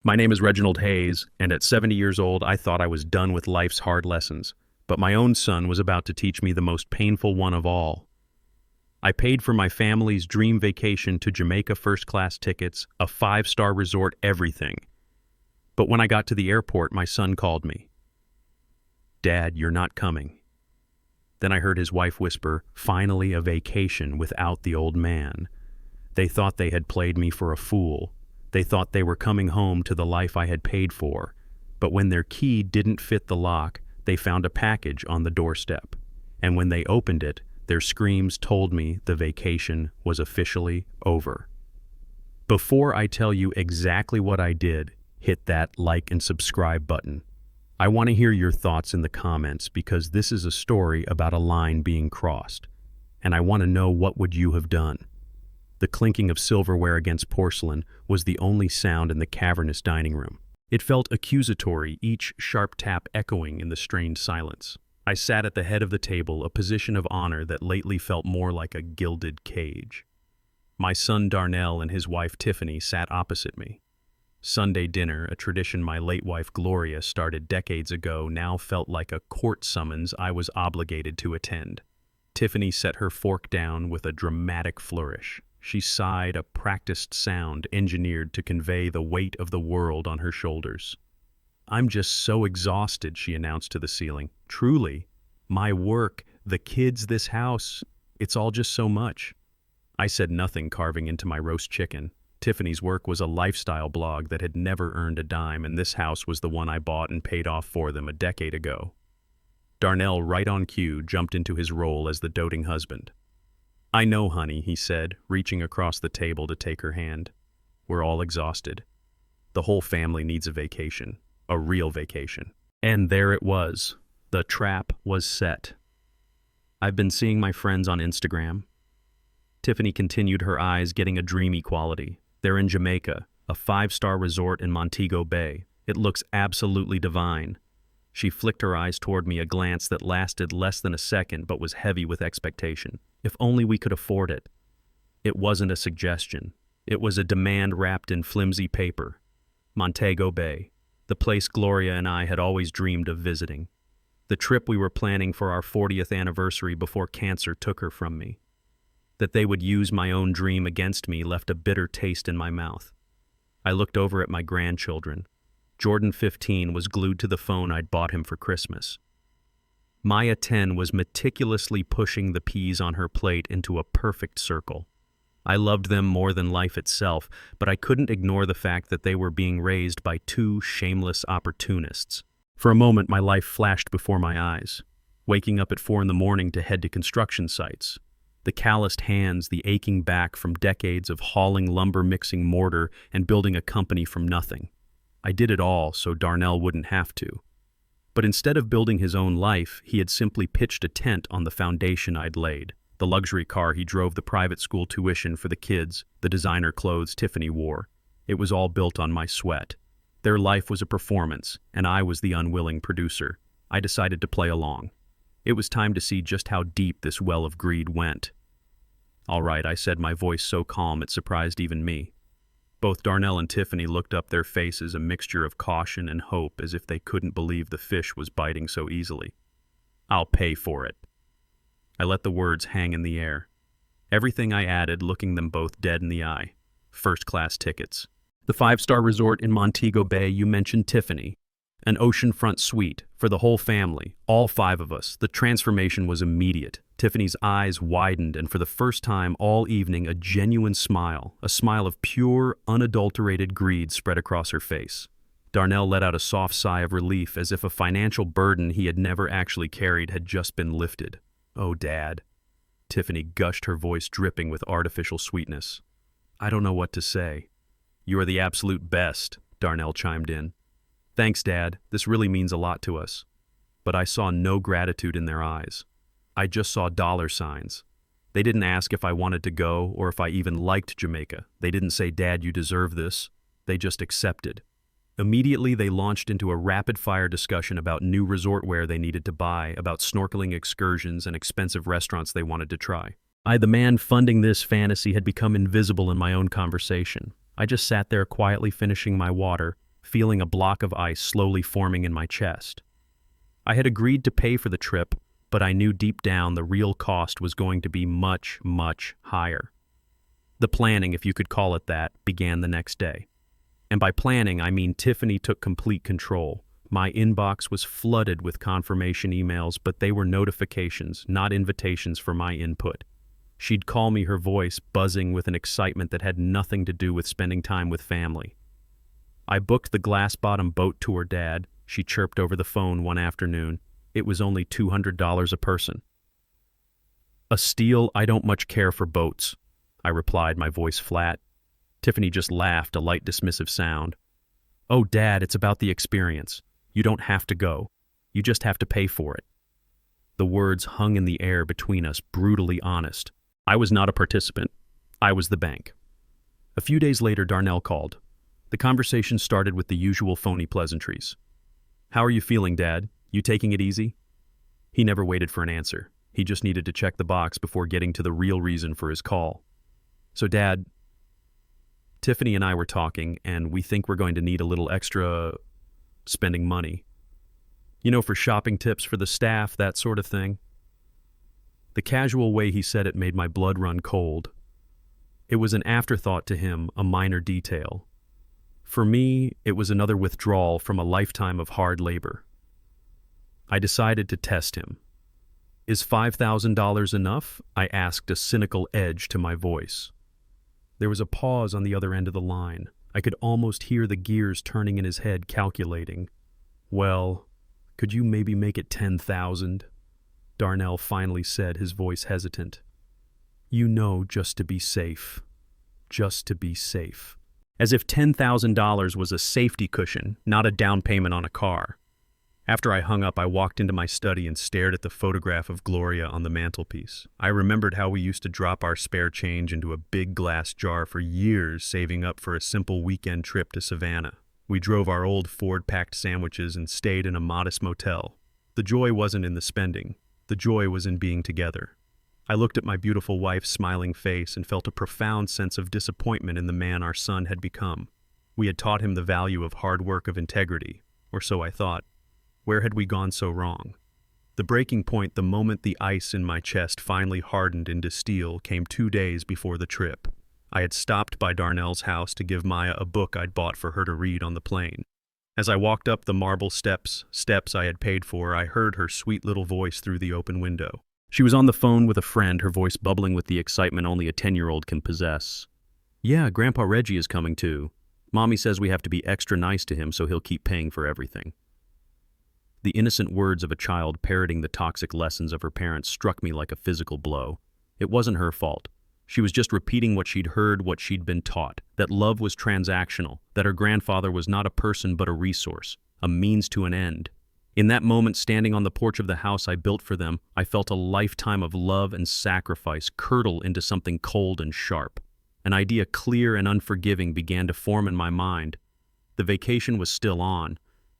My name is Reginald Hayes, and at 70 years old, I thought I was done with life's hard lessons. But my own son was about to teach me the most painful one of all. I paid for my family's dream vacation to Jamaica, first-class tickets, a five-star resort, everything. But when I got to the airport, my son called me. "Dad, you're not coming." Then I heard his wife whisper, "Finally a vacation without the old man." They thought they had played me for a fool. They thought they were coming home to the life I had paid for. But when their key didn't fit the lock, they found a package on the doorstep. And when they opened it, their screams told me the vacation was officially over. Before I tell you exactly what I did, hit that like and subscribe button. I want to hear your thoughts in the comments because this is a story about a line being crossed. And I want to know, what would you have done? The clinking of silverware against porcelain was the only sound in the cavernous dining room. It felt accusatory, each sharp tap echoing in the strained silence. I sat at the head of the table, a position of honor that lately felt more like a gilded cage. My son Darnell and his wife Tiffany sat opposite me. Sunday dinner, a tradition my late wife Gloria started decades ago, now felt like a court summons I was obligated to attend. Tiffany set her fork down with a dramatic flourish. She sighed, a practiced sound engineered to convey the weight of the world on her shoulders. "I'm just so exhausted," she announced to the ceiling. "Truly, my work, the kids, this house, it's all just so much." I said nothing, carving into my roast chicken. Tiffany's work was a lifestyle blog that had never earned a dime, and this house was the one I bought and paid off for them a decade ago. Darnell, right on cue, jumped into his role as the doting husband. "I know, honey," he said, reaching across the table to take her hand. "We're all exhausted. The whole family needs a vacation, a real vacation." And there it was. The trap was set. "I've been seeing my friends on Instagram." Tiffany continued, her eyes getting a dreamy quality. "They're in Jamaica, a five-star resort in Montego Bay. It looks absolutely divine." She flicked her eyes toward me, a glance that lasted less than a second but was heavy with expectation. If only we could afford it. It wasn't a suggestion. It was a demand wrapped in flimsy paper. Montego Bay, the place Gloria and I had always dreamed of visiting. The trip we were planning for our 40th anniversary before cancer took her from me. That they would use my own dream against me left a bitter taste in my mouth. I looked over at my grandchildren. Jordan, 15, was glued to the phone I'd bought him for Christmas. Maya, 10, was meticulously pushing the peas on her plate into a perfect circle. I loved them more than life itself, but I couldn't ignore the fact that they were being raised by two shameless opportunists. For a moment, my life flashed before my eyes. Waking up at 4 a.m. to head to construction sites. The calloused hands, the aching back from decades of hauling lumber, mixing mortar, and building a company from nothing. I did it all so Darnell wouldn't have to. But instead of building his own life, he had simply pitched a tent on the foundation I'd laid. The luxury car he drove, the private school tuition for the kids, the designer clothes Tiffany wore. It was all built on my sweat. Their life was a performance, and I was the unwilling producer. I decided to play along. It was time to see just how deep this well of greed went. "All right," I said, my voice so calm it surprised even me. Both Darnell and Tiffany looked up, their faces a mixture of caution and hope, as if they couldn't believe the fish was biting so easily. "I'll pay for it." I let the words hang in the air. Everything I added, looking them both dead in the eye. First-class tickets. The five-star resort in Montego Bay you mentioned, Tiffany. An oceanfront suite for the whole family, all 5 of us. The transformation was immediate. Tiffany's eyes widened, and for the first time all evening, a genuine smile, a smile of pure, unadulterated greed spread across her face. Darnell let out a soft sigh of relief, as if a financial burden he had never actually carried had just been lifted. "Oh, Dad." Tiffany gushed, her voice dripping with artificial sweetness. "I don't know what to say." "You are the absolute best," Darnell chimed in. "Thanks, Dad. This really means a lot to us." But I saw no gratitude in their eyes. I just saw dollar signs. They didn't ask if I wanted to go or if I even liked Jamaica. They didn't say, "Dad, you deserve this." They just accepted. Immediately, they launched into a rapid-fire discussion about new resort wear they needed to buy, about snorkeling excursions and expensive restaurants they wanted to try. I, the man funding this fantasy, had become invisible in my own conversation. I just sat there quietly finishing my water, feeling a block of ice slowly forming in my chest. I had agreed to pay for the trip, but I knew deep down the real cost was going to be much, much higher. The planning, if you could call it that, began the next day. And by planning, I mean Tiffany took complete control. My inbox was flooded with confirmation emails, but they were notifications, not invitations for my input. She'd call me, her voice buzzing with an excitement that had nothing to do with spending time with family. I booked the glass-bottom boat tour, Dad, she chirped over the phone one afternoon. It was only $200 a person. A steal. I don't much care for boats, I replied, my voice flat. Tiffany just laughed, a light dismissive sound. Oh, Dad, it's about the experience. You don't have to go. You just have to pay for it. The words hung in the air between us, brutally honest. I was not a participant. I was the bank. A few days later, Darnell called. The conversation started with the usual phony pleasantries. How are you feeling, Dad? You taking it easy? He never waited for an answer. He just needed to check the box before getting to the real reason for his call. So, Dad, Tiffany and I were talking, and we think we're going to need a little extra spending money. You know, for shopping tips for the staff, that sort of thing. The casual way he said it made my blood run cold. It was an afterthought to him, a minor detail. For me, it was another withdrawal from a lifetime of hard labor. I decided to test him. Is $5,000 enough? I asked, a cynical edge to my voice. There was a pause on the other end of the line. I could almost hear the gears turning in his head, calculating. Well, could you maybe make it 10,000? Darnell finally said, his voice hesitant. You know, just to be safe. Just to be safe. As if $10,000 was a safety cushion, not a down payment on a car. After I hung up, I walked into my study and stared at the photograph of Gloria on the mantelpiece. I remembered how we used to drop our spare change into a big glass jar for years, saving up for a simple weekend trip to Savannah. We drove our old Ford-packed sandwiches and stayed in a modest motel. The joy wasn't in the spending. The joy was in being together. I looked at my beautiful wife's smiling face and felt a profound sense of disappointment in the man our son had become. We had taught him the value of hard work, of integrity, or so I thought. Where had we gone so wrong? The breaking point, the moment the ice in my chest finally hardened into steel, came 2 days before the trip. I had stopped by Darnell's house to give Maya a book I'd bought for her to read on the plane. As I walked up the marble steps I had paid for, I heard her sweet little voice through the open window. She was on the phone with a friend, her voice bubbling with the excitement only a 10-year-old can possess. Yeah, Grandpa Reggie is coming too. Mommy says we have to be extra nice to him so he'll keep paying for everything. The innocent words of a child parroting the toxic lessons of her parents struck me like a physical blow. It wasn't her fault. She was just repeating what she'd heard, what she'd been taught, that love was transactional, that her grandfather was not a person but a resource, a means to an end. In that moment, standing on the porch of the house I built for them, I felt a lifetime of love and sacrifice curdle into something cold and sharp. An idea clear and unforgiving began to form in my mind. The vacation was still on,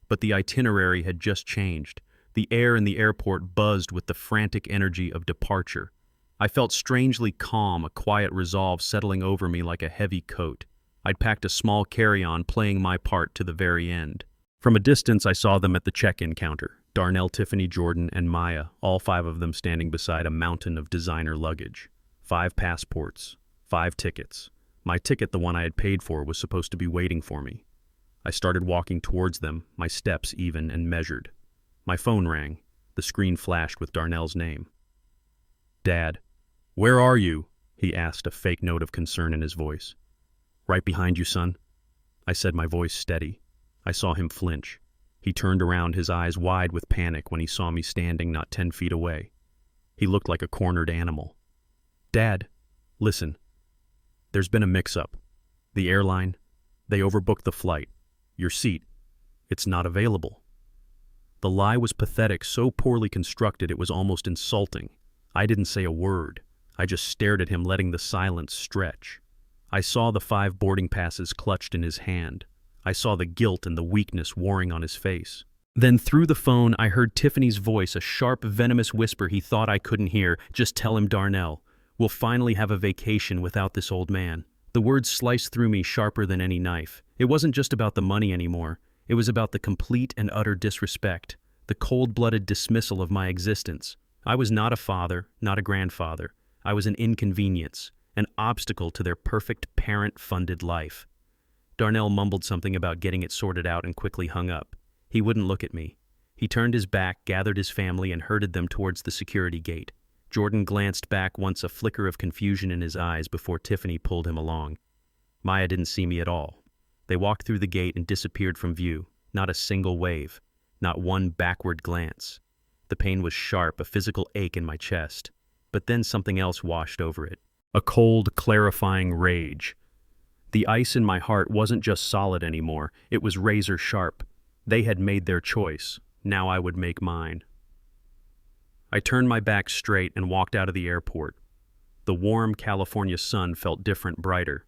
but the itinerary had just changed. The air in the airport buzzed with the frantic energy of departure. I felt strangely calm, a quiet resolve settling over me like a heavy coat. I'd packed a small carry-on, playing my part to the very end. From a distance, I saw them at the check-in counter. Darnell, Tiffany, Jordan, and Maya, all 5 of them standing beside a mountain of designer luggage. 5 passports, 5 tickets. My ticket, the one I had paid for, was supposed to be waiting for me. I started walking towards them, my steps even and measured. My phone rang. The screen flashed with Darnell's name. Dad. Where are you? He asked, a fake note of concern in his voice. Right behind you, son. I said, my voice steady. I saw him flinch. He turned around, his eyes wide with panic when he saw me standing not 10 feet away. He looked like a cornered animal. Dad, listen. There's been a mix-up. The airline, they overbooked the flight. Your seat, it's not available. The lie was pathetic, so poorly constructed it was almost insulting. I didn't say a word. I just stared at him, letting the silence stretch. I saw the 5 boarding passes clutched in his hand. I saw the guilt and the weakness warring on his face. Then through the phone, I heard Tiffany's voice, a sharp, venomous whisper he thought I couldn't hear. Just tell him, Darnell. We'll finally have a vacation without this old man. The words sliced through me sharper than any knife. It wasn't just about the money anymore. It was about the complete and utter disrespect, the cold-blooded dismissal of my existence. I was not a father, not a grandfather. I was an inconvenience, an obstacle to their perfect parent-funded life. Darnell mumbled something about getting it sorted out and quickly hung up. He wouldn't look at me. He turned his back, gathered his family, and herded them towards the security gate. Jordan glanced back once, a flicker of confusion in his eyes before Tiffany pulled him along. Maya didn't see me at all. They walked through the gate and disappeared from view. Not a single wave. Not one backward glance. The pain was sharp, a physical ache in my chest. But then something else washed over it. A cold, clarifying rage. The ice in my heart wasn't just solid anymore. It was razor sharp. They had made their choice. Now I would make mine. I turned my back straight and walked out of the airport. The warm California sun felt different, brighter.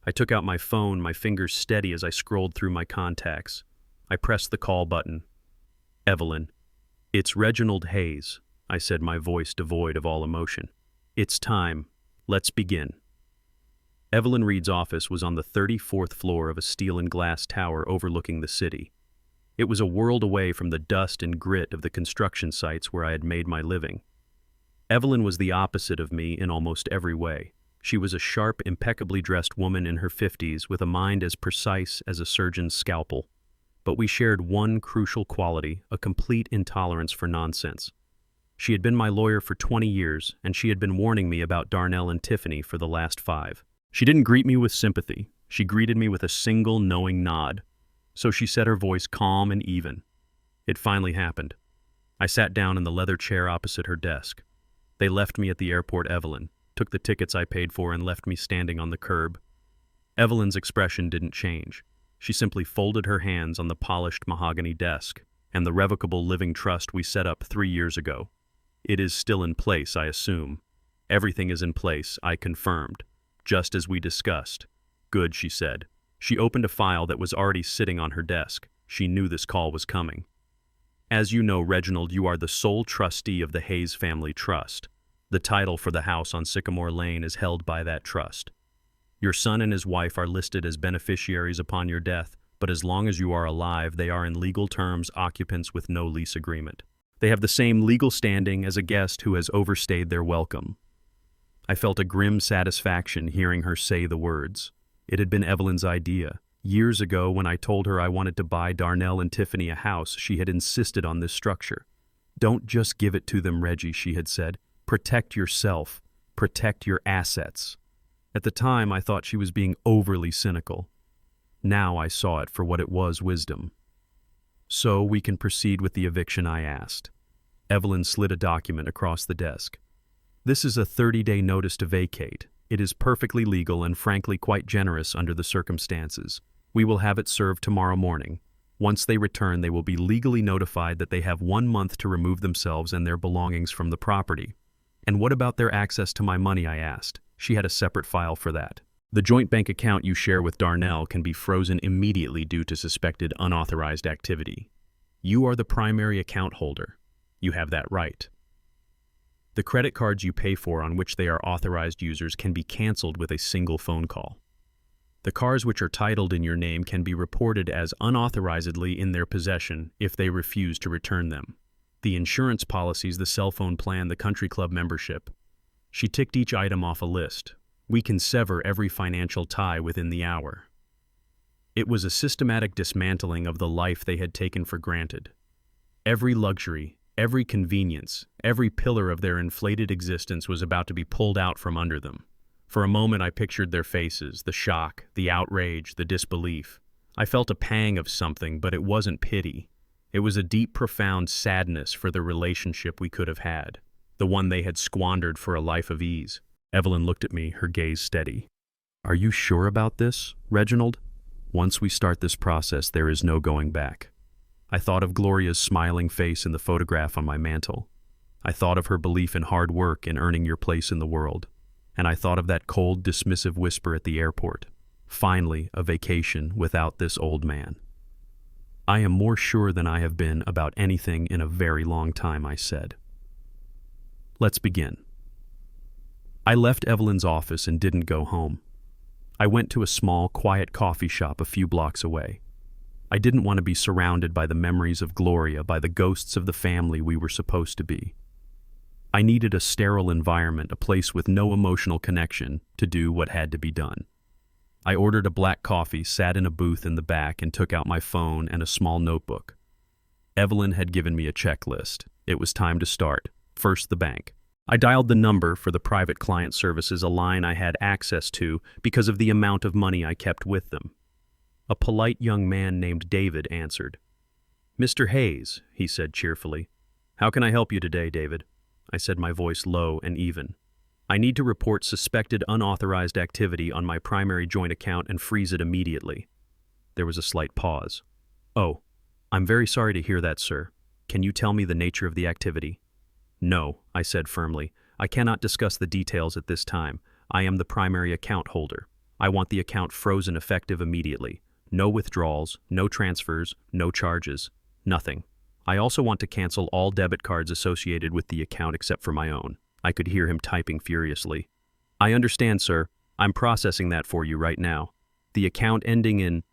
I took out my phone, my fingers steady as I scrolled through my contacts. I pressed the call button. Evelyn. It's Reginald Hayes, I said, my voice devoid of all emotion. It's time. Let's begin. Evelyn Reed's office was on the 34th floor of a steel and glass tower overlooking the city. It was a world away from the dust and grit of the construction sites where I had made my living. Evelyn was the opposite of me in almost every way. She was a sharp, impeccably dressed woman in her 50s with a mind as precise as a surgeon's scalpel. But we shared one crucial quality, a complete intolerance for nonsense. She had been my lawyer for 20 years, and she had been warning me about Darnell and Tiffany for the last 5. She didn't greet me with sympathy. She greeted me with a single knowing nod. So she said, her voice calm and even. It finally happened. I sat down in the leather chair opposite her desk. They left me at the airport, Evelyn, took the tickets I paid for and left me standing on the curb. Evelyn's expression didn't change. She simply folded her hands on the polished mahogany desk and the revocable living trust we set up 3 years ago. It is still in place, I assume. Everything is in place, I confirmed. Just as we discussed. Good, she said. She opened a file that was already sitting on her desk. She knew this call was coming. As you know, Reginald, you are the sole trustee of the Hayes Family Trust. The title for the house on Sycamore Lane is held by that trust. Your son and his wife are listed as beneficiaries upon your death, but as long as you are alive, they are in legal terms occupants with no lease agreement. They have the same legal standing as a guest who has overstayed their welcome. I felt a grim satisfaction hearing her say the words. It had been Evelyn's idea. Years ago, when I told her I wanted to buy Darnell and Tiffany a house, she had insisted on this structure. Don't just give it to them, Reggie, she had said. Protect yourself. Protect your assets. At the time, I thought she was being overly cynical. Now I saw it for what it was, wisdom. So we can proceed with the eviction, I asked. Evelyn slid a document across the desk. This is a 30-day notice to vacate. It is perfectly legal and frankly quite generous under the circumstances. We will have it served tomorrow morning. Once they return, they will be legally notified that they have 1 month to remove themselves and their belongings from the property. And what about their access to my money, I asked. She had a separate file for that. The joint bank account you share with Darnell can be frozen immediately due to suspected unauthorized activity. You are the primary account holder. You have that right. The credit cards you pay for on which they are authorized users can be canceled with a single phone call. The cars which are titled in your name can be reported as unauthorizedly in their possession if they refuse to return them. The insurance policies, the cell phone plan, the country club membership. She ticked each item off a list. We can sever every financial tie within the hour. It was a systematic dismantling of the life they had taken for granted. Every luxury, every convenience, every pillar of their inflated existence was about to be pulled out from under them. For a moment I pictured their faces, the shock, the outrage, the disbelief. I felt a pang of something, but it wasn't pity. It was a deep, profound sadness for the relationship we could have had, the one they had squandered for a life of ease. Evelyn looked at me, her gaze steady. Are you sure about this, Reginald? Once we start this process, there is no going back. I thought of Gloria's smiling face in the photograph on my mantle. I thought of her belief in hard work and earning your place in the world. And I thought of that cold, dismissive whisper at the airport. Finally, a vacation without this old man. I am more sure than I have been about anything in a very long time, I said. Let's begin. I left Evelyn's office and didn't go home. I went to a small, quiet coffee shop a few blocks away. I didn't want to be surrounded by the memories of Gloria, by the ghosts of the family we were supposed to be. I needed a sterile environment, a place with no emotional connection, to do what had to be done. I ordered a black coffee, sat in a booth in the back, and took out my phone and a small notebook. Evelyn had given me a checklist. It was time to start. First, the bank. I dialed the number for the private client services, a line I had access to because of the amount of money I kept with them. A polite young man named David answered. "Mr. Hayes," he said cheerfully. "How can I help you today, David?" I said, my voice low and even. "I need to report suspected unauthorized activity on my primary joint account and freeze it immediately." There was a slight pause. "Oh, I'm very sorry to hear that, sir. Can you tell me the nature of the activity?" "No," I said firmly. "I cannot discuss the details at this time. I am the primary account holder. I want the account frozen effective immediately. No withdrawals, no transfers, no charges, nothing. I also want to cancel all debit cards associated with the account except for my own." I could hear him typing furiously. "I understand, sir. I'm processing that for you right now. The account ending in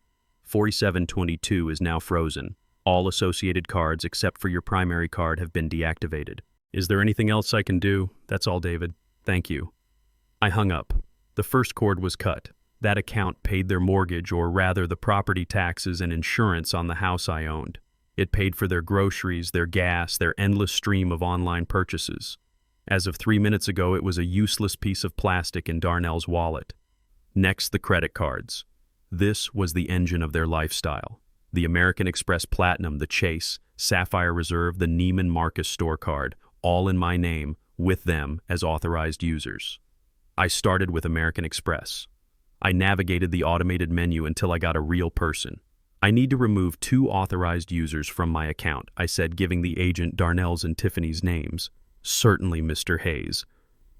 4722 is now frozen. All associated cards except for your primary card have been deactivated. Is there anything else I can do? That's all, David. Thank you." I hung up. The first cord was cut. That account paid their mortgage, or rather the property taxes and insurance on the house I owned. It paid for their groceries, their gas, their endless stream of online purchases. As of 3 minutes ago, it was a useless piece of plastic in Darnell's wallet. Next, the credit cards. This was the engine of their lifestyle. The American Express Platinum, the Chase, Sapphire Reserve, the Neiman Marcus store card, all in my name, with them as authorized users. I started with American Express. I navigated the automated menu until I got a real person. "I need to remove 2 authorized users from my account," I said, giving the agent Darnell's and Tiffany's names. "Certainly, Mr. Hayes."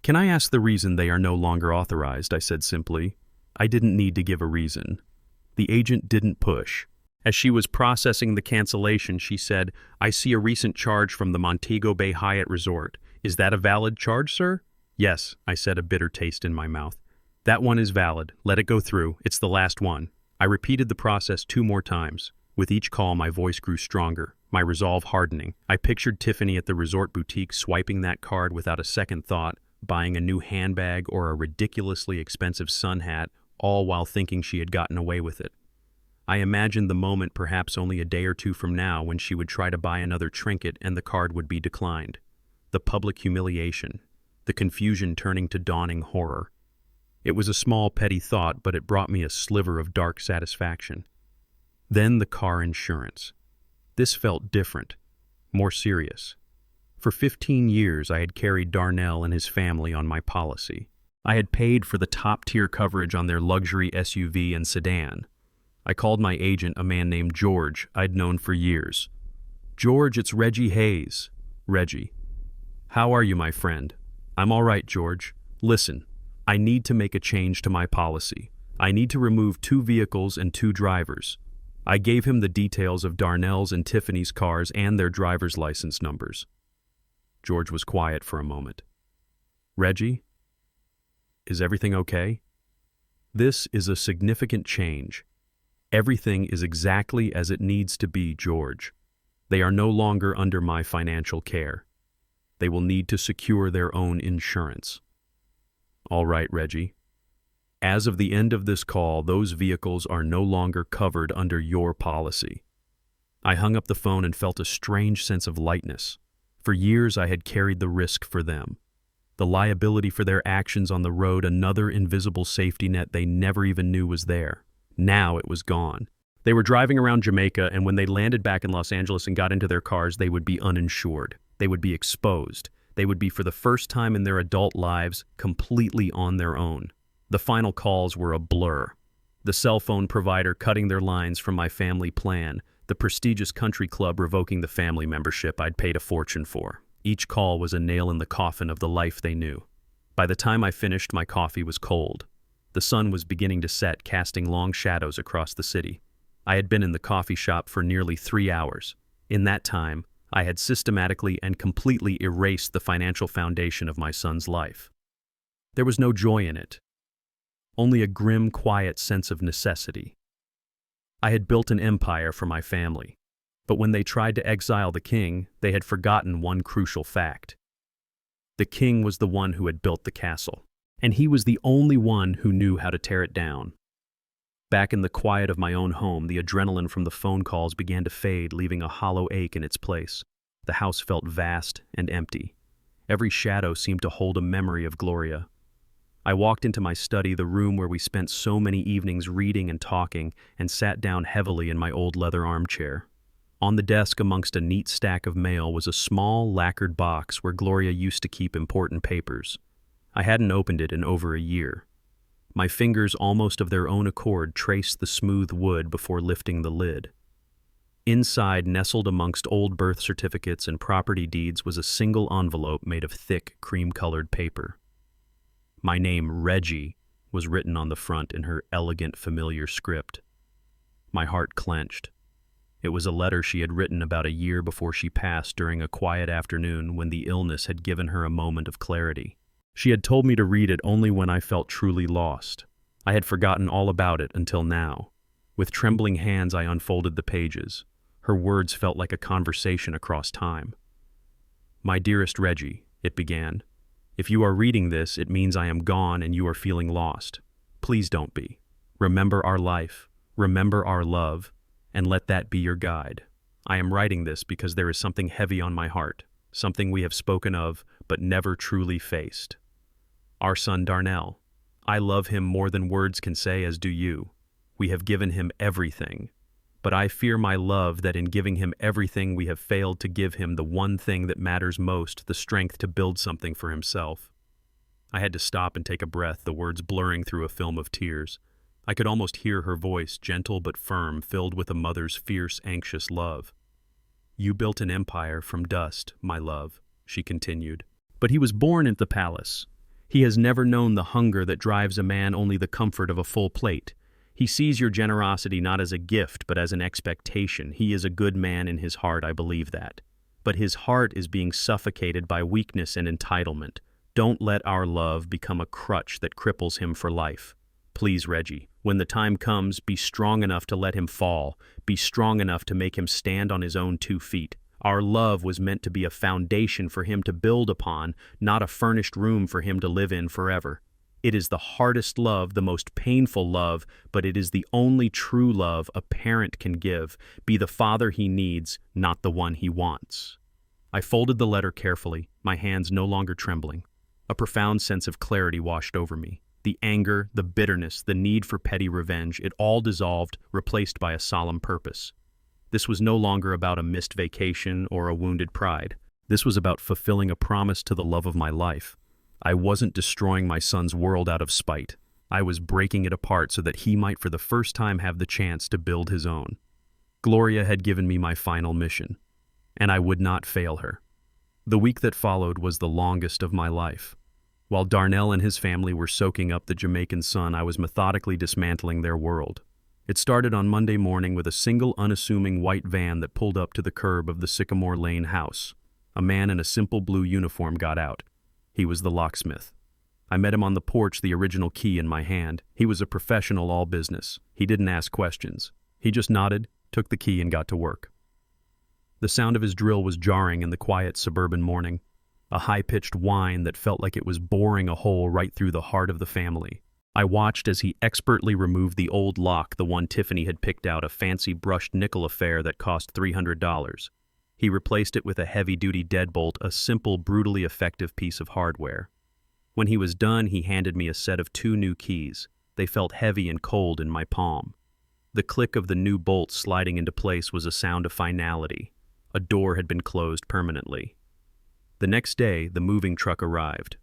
"Can I ask the reason they are no longer authorized?" I said simply. I didn't need to give a reason. The agent didn't push. As she was processing the cancellation, she said, "I see a recent charge from the Montego Bay Hyatt Resort. Is that a valid charge, sir?" "Yes," I said, a bitter taste in my mouth. "That one is valid. Let it go through. It's the last one." I repeated the process 2 more times. With each call, my voice grew stronger, my resolve hardening. I pictured Tiffany at the resort boutique swiping that card without a second thought, buying a new handbag or a ridiculously expensive sun hat, all while thinking she had gotten away with it. I imagined the moment, perhaps only a day or 2 from now, when she would try to buy another trinket and the card would be declined. The public humiliation, the confusion turning to dawning horror. It was a small, petty thought, but it brought me a sliver of dark satisfaction. Then the car insurance. This felt different, more serious. For 15 years, I had carried Darnell and his family on my policy. I had paid for the top-tier coverage on their luxury SUV and sedan. I called my agent, a man named George I'd known for years. "George, it's Reggie Hayes." "Reggie. How are you, my friend?" "I'm all right, George. Listen, I need to make a change to my policy. I need to remove 2 vehicles and 2 drivers." I gave him the details of Darnell's and Tiffany's cars and their driver's license numbers. George was quiet for a moment. "Reggie, is everything okay?" "This is a significant change. Everything is exactly as it needs to be, George. They are no longer under my financial care. They will need to secure their own insurance." "All right, Reggie. As of the end of this call, those vehicles are no longer covered under your policy." I hung up the phone and felt a strange sense of lightness. For years I had carried the risk for them. The liability for their actions on the road, another invisible safety net they never even knew was there. Now it was gone. They were driving around Jamaica, and when they landed back in Los Angeles and got into their cars, they would be uninsured. They would be exposed. They would be, for the first time in their adult lives, completely on their own. The final calls were a blur. The cell phone provider cutting their lines from my family plan, the prestigious country club revoking the family membership I'd paid a fortune for. Each call was a nail in the coffin of the life they knew. By the time I finished, my coffee was cold. The sun was beginning to set, casting long shadows across the city. I had been in the coffee shop for nearly 3 hours. In that time, I had systematically and completely erased the financial foundation of my son's life. There was no joy in it. only a grim, quiet sense of necessity. I had built an empire for my family, but when they tried to exile the king, they had forgotten one crucial fact. The king was the one who had built the castle, and he was the only one who knew how to tear it down. Back in the quiet of my own home, the adrenaline from the phone calls began to fade, leaving a hollow ache in its place. The house felt vast and empty. Every shadow seemed to hold a memory of Gloria. I walked into my study, the room where we spent so many evenings reading and talking, and sat down heavily in my old leather armchair. On the desk amongst a neat stack of mail was a small, lacquered box where Gloria used to keep important papers. I hadn't opened it in over a year. My fingers, almost of their own accord, traced the smooth wood before lifting the lid. Inside, nestled amongst old birth certificates and property deeds, was a single envelope made of thick, cream-colored paper. My name, Reggie, was written on the front in her elegant, familiar script. My heart clenched. It was a letter she had written about a year before she passed, during a quiet afternoon when the illness had given her a moment of clarity. She had told me to read it only when I felt truly lost. I had forgotten all about it until now. With trembling hands, I unfolded the pages. Her words felt like a conversation across time. "My dearest Reggie," it began. "If you are reading this, it means I am gone and you are feeling lost. Please don't be. Remember our life, remember our love, and let that be your guide. I am writing this because there is something heavy on my heart, something we have spoken of but never truly faced. Our son Darnell. I love him more than words can say, as do you. We have given him everything. But I fear, my love, that in giving him everything we have failed to give him the one thing that matters most, the strength to build something for himself." I had to stop and take a breath, the words blurring through a film of tears. I could almost hear her voice, gentle but firm, filled with a mother's fierce, anxious love. "You built an empire from dust, my love," she continued. "But he was born in the palace. He has never known the hunger that drives a man, only the comfort of a full plate. He sees your generosity not as a gift, but as an expectation. He is a good man in his heart, I believe that. But his heart is being suffocated by weakness and entitlement. Don't let our love become a crutch that cripples him for life. Please, Reggie, when the time comes, be strong enough to let him fall. Be strong enough to make him stand on his own 2 feet. Our love was meant to be a foundation for him to build upon, not a furnished room for him to live in forever. It is the hardest love, the most painful love, but it is the only true love a parent can give. Be the father he needs, not the one he wants." I folded the letter carefully, my hands no longer trembling. A profound sense of clarity washed over me. The anger, the bitterness, the need for petty revenge, it all dissolved, replaced by a solemn purpose. This was no longer about a missed vacation or a wounded pride. This was about fulfilling a promise to the love of my life. I wasn't destroying my son's world out of spite. I was breaking it apart so that he might for the first time have the chance to build his own. Gloria had given me my final mission, and I would not fail her. The week that followed was the longest of my life. While Darnell and his family were soaking up the Jamaican sun, I was methodically dismantling their world. It started on Monday morning with a single unassuming white van that pulled up to the curb of the Sycamore Lane house. A man in a simple blue uniform got out. He was the locksmith. I met him on the porch, the original key in my hand. He was a professional, all business. He didn't ask questions. He just nodded, took the key, and got to work. The sound of his drill was jarring in the quiet suburban morning, a high-pitched whine that felt like it was boring a hole right through the heart of the family. I watched as he expertly removed the old lock, the one Tiffany had picked out, a fancy brushed nickel affair that cost $300. He replaced it with a heavy-duty deadbolt, a simple, brutally effective piece of hardware. When he was done, he handed me a set of 2 new keys. They felt heavy and cold in my palm. The click of the new bolts sliding into place was a sound of finality. A door had been closed permanently. The next day, the moving truck arrived.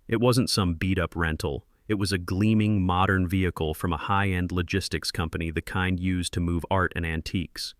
It wasn't some beat-up rental. It was a gleaming, modern vehicle from a high-end logistics company, the kind used to move art and antiques.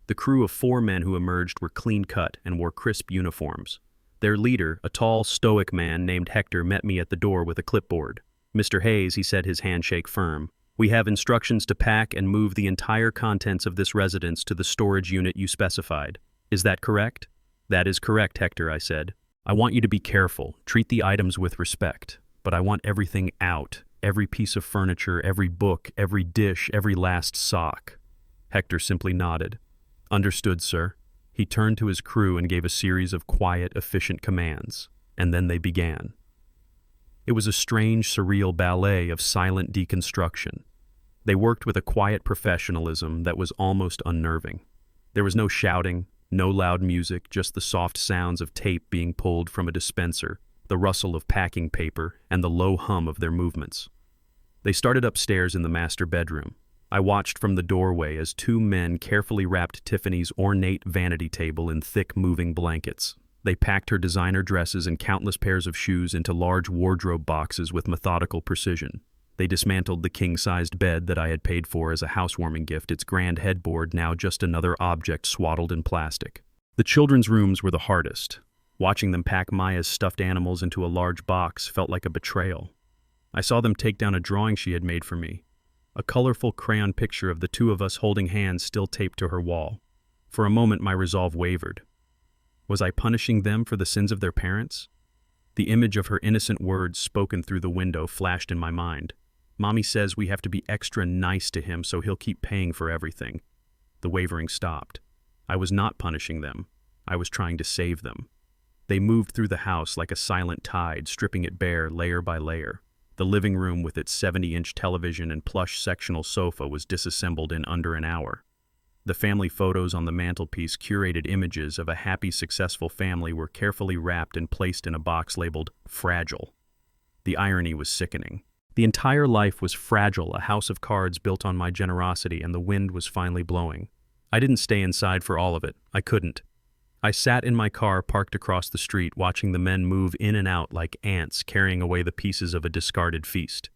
The crew of 4 men who emerged were clean-cut and wore crisp uniforms. Their leader, a tall, stoic man named Hector, met me at the door with a clipboard. "Mr. Hayes," he said, his handshake firm, "we have instructions to pack and move the entire contents of this residence to the storage unit you specified. Is that correct?" "That is correct, Hector," I said. "I want you to be careful, treat the items with respect, but I want everything out. every piece of furniture, every book, every dish, every last sock. Hector simply nodded. Understood, sir. He turned to his crew and gave a series of quiet, efficient commands, and then they began. It was a strange, surreal ballet of silent deconstruction. They worked with a quiet professionalism that was almost unnerving. There was no shouting, no loud music, just the soft sounds of tape being pulled from a dispenser, the rustle of packing paper, and the low hum of their movements. They started upstairs in the master bedroom. I watched from the doorway as two men carefully wrapped Tiffany's ornate vanity table in thick, moving blankets. They packed her designer dresses and countless pairs of shoes into large wardrobe boxes with methodical precision. They dismantled the king-sized bed that I had paid for as a housewarming gift, its grand headboard now just another object swaddled in plastic. The children's rooms were the hardest. Watching them pack Maya's stuffed animals into a large box felt like a betrayal. I saw them take down a drawing she had made for me, a colorful crayon picture of the two of us holding hands still taped to her wall. For a moment my resolve wavered. Was I punishing them for the sins of their parents? The image of her innocent words spoken through the window flashed in my mind. Mommy says we have to be extra nice to him so he'll keep paying for everything. The wavering stopped. I was not punishing them. I was trying to save them. They moved through the house like a silent tide, stripping it bare layer by layer. The living room with its 70-inch television and plush sectional sofa was disassembled in under an hour. The family photos on the mantelpiece, curated images of a happy, successful family, were carefully wrapped and placed in a box labeled "Fragile." The irony was sickening. The entire life was fragile, a house of cards built on my generosity, and the wind was finally blowing. I didn't stay inside for all of it. I couldn't. I sat in my car parked across the street, watching the men move in and out like ants carrying away the pieces of a discarded feast.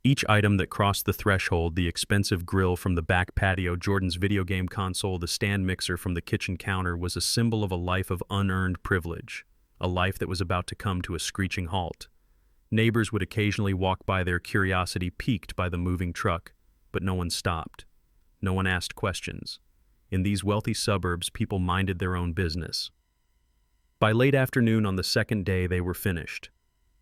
Each item that crossed the threshold, the expensive grill from the back patio, Jordan's video game console, the stand mixer from the kitchen counter, was a symbol of a life of unearned privilege, a life that was about to come to a screeching halt. Neighbors would occasionally walk by, their curiosity piqued by the moving truck, but no one stopped. No one asked questions. In these wealthy suburbs, people minded their own business. By late afternoon on the second day, they were finished.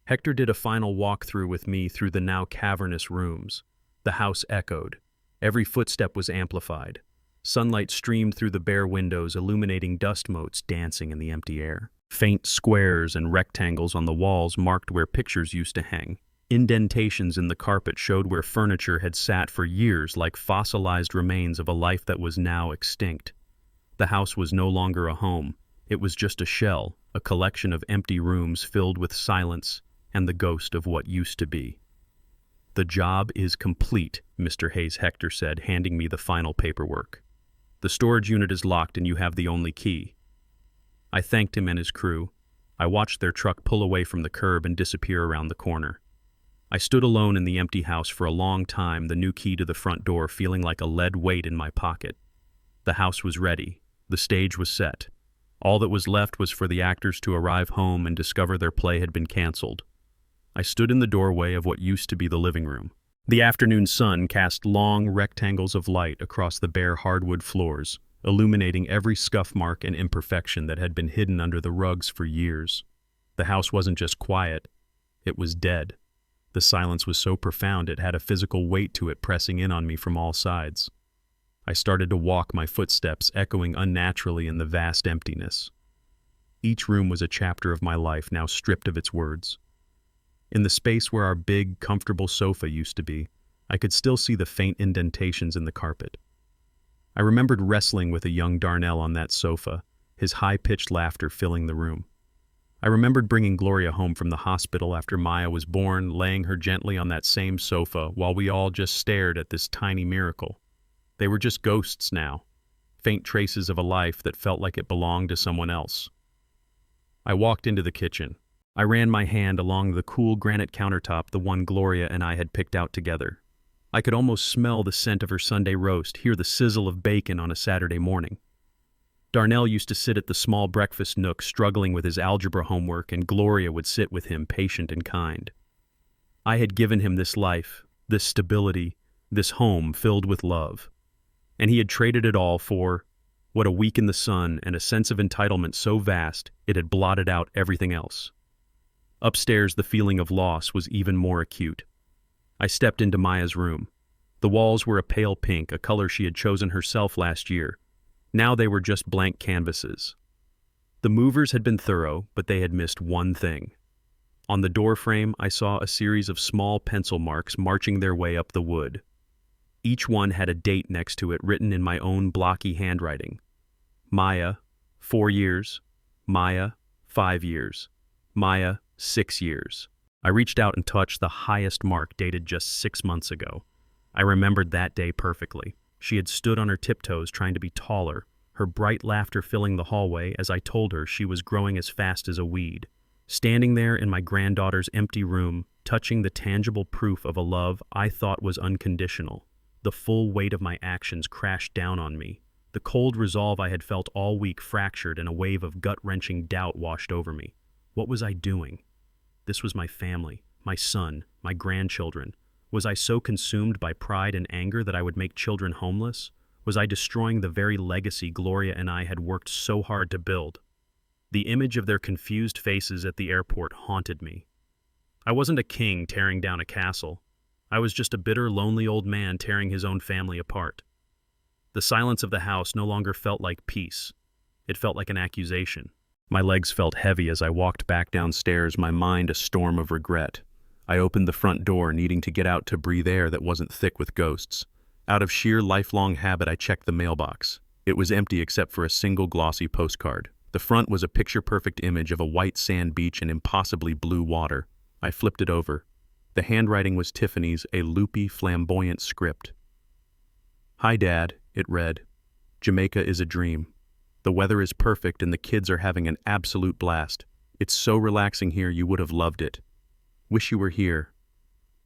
Hector did a final walkthrough with me through the now cavernous rooms. The house echoed. Every footstep was amplified. Sunlight streamed through the bare windows, illuminating dust motes dancing in the empty air. Faint squares and rectangles on the walls marked where pictures used to hang. Indentations in the carpet showed where furniture had sat for years, like fossilized remains of a life that was now extinct. The house was no longer a home. It was just a shell, a collection of empty rooms filled with silence and the ghost of what used to be. "The job is complete," Mr. Hayes Hector said, handing me the final paperwork. "The storage unit is locked and you have the only key." I thanked him and his crew. I watched their truck pull away from the curb and disappear around the corner. I stood alone in the empty house for a long time, the new key to the front door feeling like a lead weight in my pocket. The house was ready. The stage was set. All that was left was for the actors to arrive home and discover their play had been canceled. I stood in the doorway of what used to be the living room. The afternoon sun cast long rectangles of light across the bare hardwood floors, illuminating every scuff mark and imperfection that had been hidden under the rugs for years. The house wasn't just quiet, it was dead. The silence was so profound it had a physical weight to it, pressing in on me from all sides. I started to walk, my footsteps echoing unnaturally in the vast emptiness. Each room was a chapter of my life, now stripped of its words. In the space where our big, comfortable sofa used to be, I could still see the faint indentations in the carpet. I remembered wrestling with a young Darnell on that sofa, his high-pitched laughter filling the room. I remembered bringing Gloria home from the hospital after Maya was born, laying her gently on that same sofa while we all just stared at this tiny miracle. They were just ghosts now, faint traces of a life that felt like it belonged to someone else. I walked into the kitchen. I ran my hand along the cool granite countertop, the one Gloria and I had picked out together. I could almost smell the scent of her Sunday roast, hear the sizzle of bacon on a Saturday morning. Darnell used to sit at the small breakfast nook struggling with his algebra homework, and Gloria would sit with him, patient and kind. I had given him this life, this stability, this home filled with love. And he had traded it all for, what, a week in the sun and a sense of entitlement so vast it had blotted out everything else. Upstairs, the feeling of loss was even more acute. I stepped into Maya's room. The walls were a pale pink, a color she had chosen herself last year. Now they were just blank canvases. The movers had been thorough, but they had missed one thing. On the doorframe, I saw a series of small pencil marks marching their way up the wood. Each one had a date next to it written in my own blocky handwriting. Maya, 4 years. Maya, 5 years. Maya, 6 years. I reached out and touched the highest mark dated just 6 months ago. I remembered that day perfectly. She had stood on her tiptoes trying to be taller, her bright laughter filling the hallway as I told her she was growing as fast as a weed. Standing there in my granddaughter's empty room, touching the tangible proof of a love I thought was unconditional, the full weight of my actions crashed down on me. The cold resolve I had felt all week fractured and a wave of gut-wrenching doubt washed over me. What was I doing? This was my family, my son, my grandchildren. Was I so consumed by pride and anger that I would make children homeless? Was I destroying the very legacy Gloria and I had worked so hard to build? The image of their confused faces at the airport haunted me. I wasn't a king tearing down a castle. I was just a bitter, lonely old man tearing his own family apart. The silence of the house no longer felt like peace. It felt like an accusation. My legs felt heavy as I walked back downstairs, my mind a storm of regret. I opened the front door, needing to get out to breathe air that wasn't thick with ghosts. Out of sheer lifelong habit, I checked the mailbox. It was empty except for a single glossy postcard. The front was a picture-perfect image of a white sand beach and impossibly blue water. I flipped it over. The handwriting was Tiffany's, a loopy, flamboyant script. "Hi, Dad," it read. "Jamaica is a dream. The weather is perfect and the kids are having an absolute blast. It's so relaxing here, you would have loved it. Wish you were here.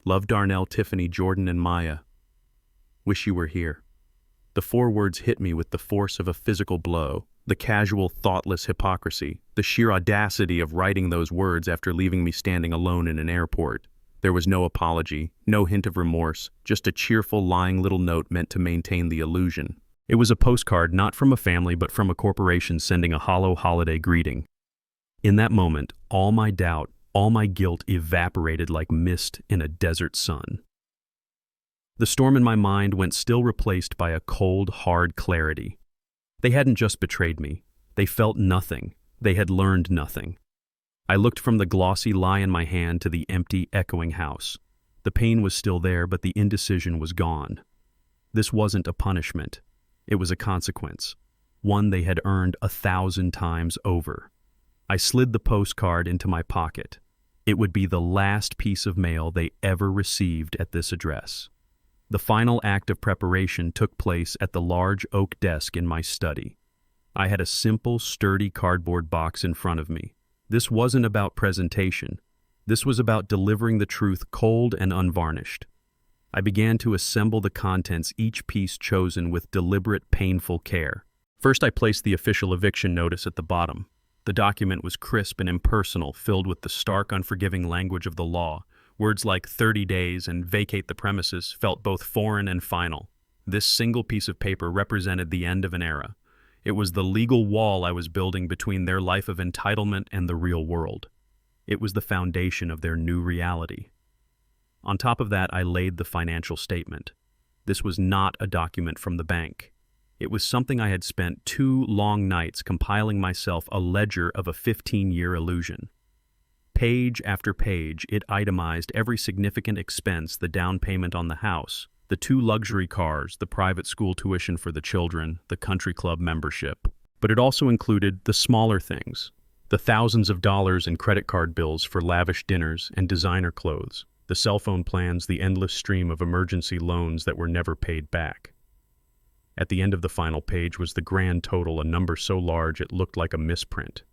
Love, Darnell, Tiffany, Jordan, and Maya. Wish you were here." The 4 words hit me with the force of a physical blow. The casual, thoughtless hypocrisy, the sheer audacity of writing those words after leaving me standing alone in an airport. There was no apology, no hint of remorse, just a cheerful, lying little note meant to maintain the illusion. It was a postcard not from a family but from a corporation sending a hollow holiday greeting. In that moment, all my doubt, all my guilt evaporated like mist in a desert sun. The storm in my mind went still replaced by a cold, hard clarity. They hadn't just betrayed me. They felt nothing. They had learned nothing. I looked from the glossy lie in my hand to the empty, echoing house. The pain was still there, but the indecision was gone. This wasn't a punishment. It was a consequence. One they had earned 1,000 times over. I slid the postcard into my pocket. It would be the last piece of mail they ever received at this address. The final act of preparation took place at the large oak desk in my study. I had a simple, sturdy cardboard box in front of me. This wasn't about presentation. This was about delivering the truth cold and unvarnished. I began to assemble the contents, each piece chosen with deliberate, painful care. First, I placed the official eviction notice at the bottom. The document was crisp and impersonal, filled with the stark, unforgiving language of the law. Words like 30 days and vacate the premises felt both foreign and final. This single piece of paper represented the end of an era. It was the legal wall I was building between their life of entitlement and the real world. It was the foundation of their new reality. On top of that, I laid the financial statement. This was not a document from the bank. It was something I had spent 2 long nights compiling myself a ledger of a 15-year illusion. Page after page, it itemized every significant expense: the down payment on the house, the 2 luxury cars, the private school tuition for the children, the country club membership. But it also included the smaller things, the thousands of dollars in credit card bills for lavish dinners and designer clothes, the cell phone plans, the endless stream of emergency loans that were never paid back. At the end of the final page was the grand total, a number so large it looked like a misprint.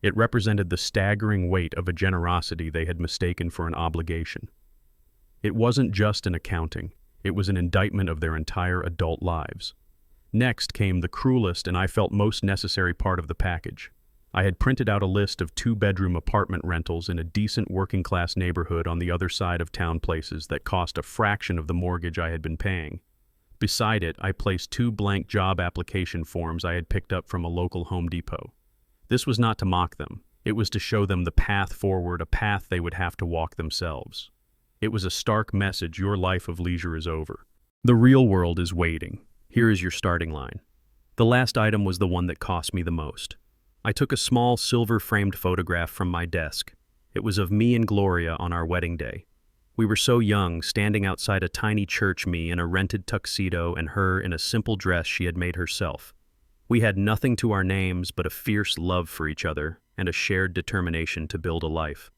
It represented the staggering weight of a generosity they had mistaken for an obligation. It wasn't just an accounting. It was an indictment of their entire adult lives. Next came the cruelest and I felt most necessary part of the package. I had printed out a list of 2-bedroom apartment rentals in a decent working-class neighborhood on the other side of town, places that cost a fraction of the mortgage I had been paying. Beside it, I placed 2 blank job application forms I had picked up from a local Home Depot. This was not to mock them. It was to show them the path forward, a path they would have to walk themselves. It was a stark message: your life of leisure is over. The real world is waiting. Here is your starting line. The last item was the one that cost me the most. I took a small silver-framed photograph from my desk. It was of me and Gloria on our wedding day. We were so young, standing outside a tiny church, me in a rented tuxedo and her in a simple dress she had made herself. We had nothing to our names but a fierce love for each other and a shared determination to build a life.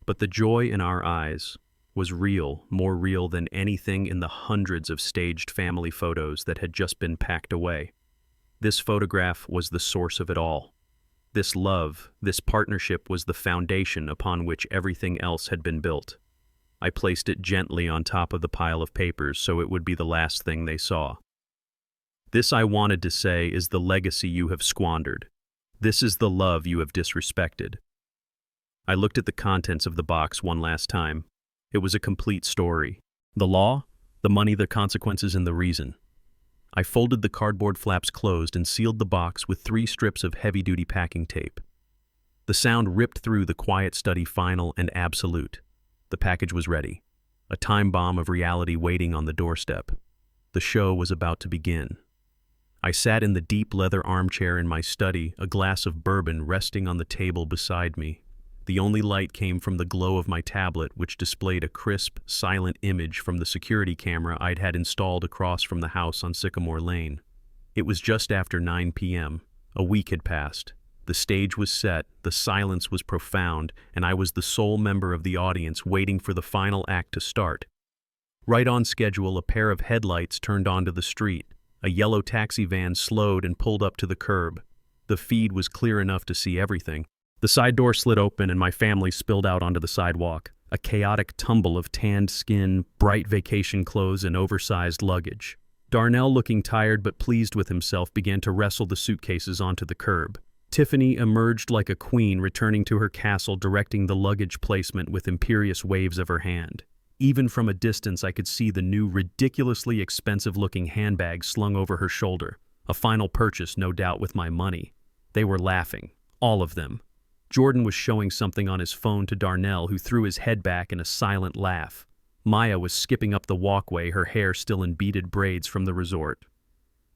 But the joy in our eyes was real, more real than anything in the hundreds of staged family photos that had just been packed away. This photograph was the source of it all. This love, this partnership was the foundation upon which everything else had been built. I placed it gently on top of the pile of papers so it would be the last thing they saw. This, I wanted to say, is the legacy you have squandered. This is the love you have disrespected. I looked at the contents of the box one last time. It was a complete story. The law, the money, the consequences, and the reason. I folded the cardboard flaps closed and sealed the box with 3 strips of heavy-duty packing tape. The sound ripped through the quiet study, final and absolute. The package was ready, a time bomb of reality waiting on the doorstep. The show was about to begin. I sat in the deep leather armchair in my study, a glass of bourbon resting on the table beside me. The only light came from the glow of my tablet, which displayed a crisp, silent image from the security camera I'd had installed across from the house on Sycamore Lane. It was just after 9 p.m. A week had passed. The stage was set, the silence was profound, and I was the sole member of the audience waiting for the final act to start. Right on schedule, a pair of headlights turned onto the street. A yellow taxi van slowed and pulled up to the curb. The feed was clear enough to see everything. The side door slid open and my family spilled out onto the sidewalk, a chaotic tumble of tanned skin, bright vacation clothes, and oversized luggage. Darnell, looking tired but pleased with himself, began to wrestle the suitcases onto the curb. Tiffany emerged like a queen returning to her castle, directing the luggage placement with imperious waves of her hand. Even from a distance, I could see the new, ridiculously expensive-looking handbag slung over her shoulder. A final purchase, no doubt, with my money. They were laughing, all of them. Jordan was showing something on his phone to Darnell, who threw his head back in a silent laugh. Maya was skipping up the walkway, her hair still in beaded braids from the resort.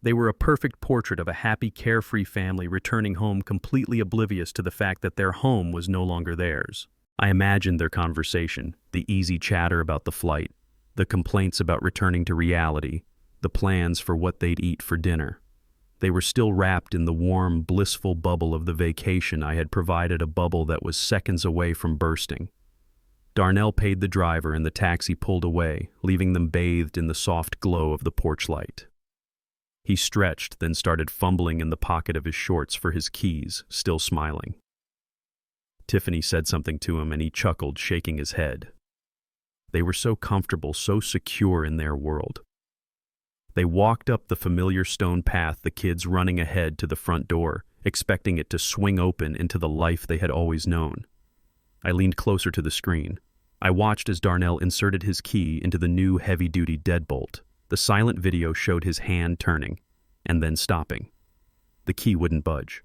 They were a perfect portrait of a happy, carefree family returning home completely oblivious to the fact that their home was no longer theirs. I imagined their conversation, the easy chatter about the flight, the complaints about returning to reality, the plans for what they'd eat for dinner. They were still wrapped in the warm, blissful bubble of the vacation I had provided, a bubble that was seconds away from bursting. Darnell paid the driver and the taxi pulled away, leaving them bathed in the soft glow of the porch light. He stretched, then started fumbling in the pocket of his shorts for his keys, still smiling. Tiffany said something to him and he chuckled, shaking his head. They were so comfortable, so secure in their world. They walked up the familiar stone path, the kids running ahead to the front door, expecting it to swing open into the life they had always known. I leaned closer to the screen. I watched as Darnell inserted his key into the new heavy-duty deadbolt. The silent video showed his hand turning, and then stopping. The key wouldn't budge.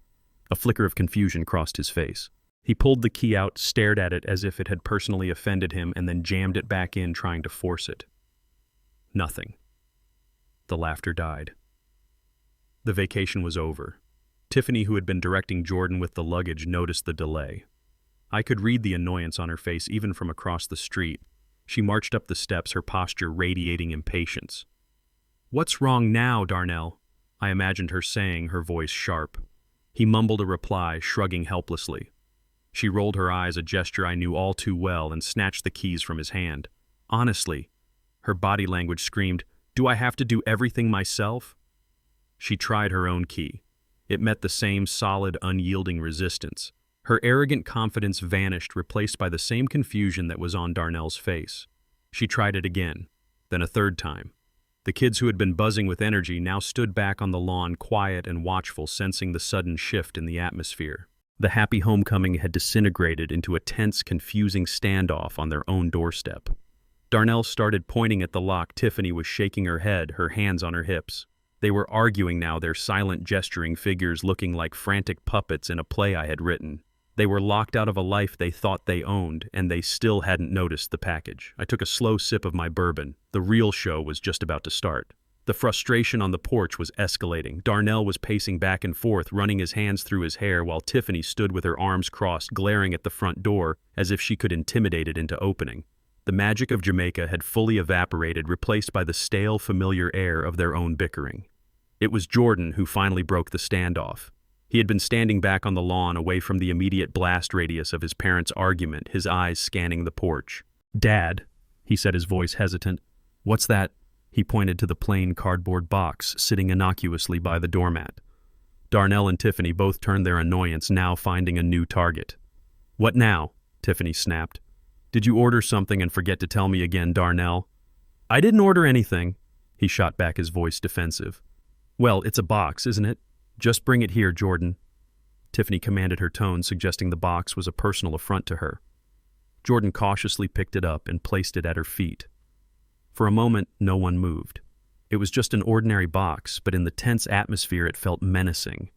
A flicker of confusion crossed his face. He pulled the key out, stared at it as if it had personally offended him, and then jammed it back in, trying to force it. Nothing. The laughter died. The vacation was over. Tiffany, who had been directing Jordan with the luggage, noticed the delay. I could read the annoyance on her face even from across the street. She marched up the steps, her posture radiating impatience. "What's wrong now, Darnell?" I imagined her saying, her voice sharp. He mumbled a reply, shrugging helplessly. She rolled her eyes, a gesture I knew all too well, and snatched the keys from his hand. "Honestly," her body language screamed, "do I have to do everything myself?" She tried her own key. It met the same solid, unyielding resistance. Her arrogant confidence vanished, replaced by the same confusion that was on Darnell's face. She tried it again, then a third time. The kids, who had been buzzing with energy, now stood back on the lawn, quiet and watchful, sensing the sudden shift in the atmosphere. The happy homecoming had disintegrated into a tense, confusing standoff on their own doorstep. Darnell started pointing at the lock. Tiffany was shaking her head, her hands on her hips. They were arguing now, their silent, gesturing figures looking like frantic puppets in a play I had written. They were locked out of a life they thought they owned, and they still hadn't noticed the package. I took a slow sip of my bourbon. The real show was just about to start. The frustration on the porch was escalating. Darnell was pacing back and forth, running his hands through his hair, while Tiffany stood with her arms crossed, glaring at the front door as if she could intimidate it into opening. The magic of Jamaica had fully evaporated, replaced by the stale, familiar air of their own bickering. It was Jordan who finally broke the standoff. He had been standing back on the lawn, away from the immediate blast radius of his parents' argument, his eyes scanning the porch. "Dad," he said, his voice hesitant. "What's that?" He pointed to the plain cardboard box sitting innocuously by the doormat. Darnell and Tiffany both turned their annoyance, now finding a new target. "What now?" Tiffany snapped. "Did you order something and forget to tell me again, Darnell?" "I didn't order anything," he shot back, his voice defensive. "Well, it's a box, isn't it? Just bring it here, Jordan." Tiffany commanded, her tone suggesting the box was a personal affront to her. Jordan cautiously picked it up and placed it at her feet. For a moment, no one moved. It was just an ordinary box, but in the tense atmosphere it felt menacing.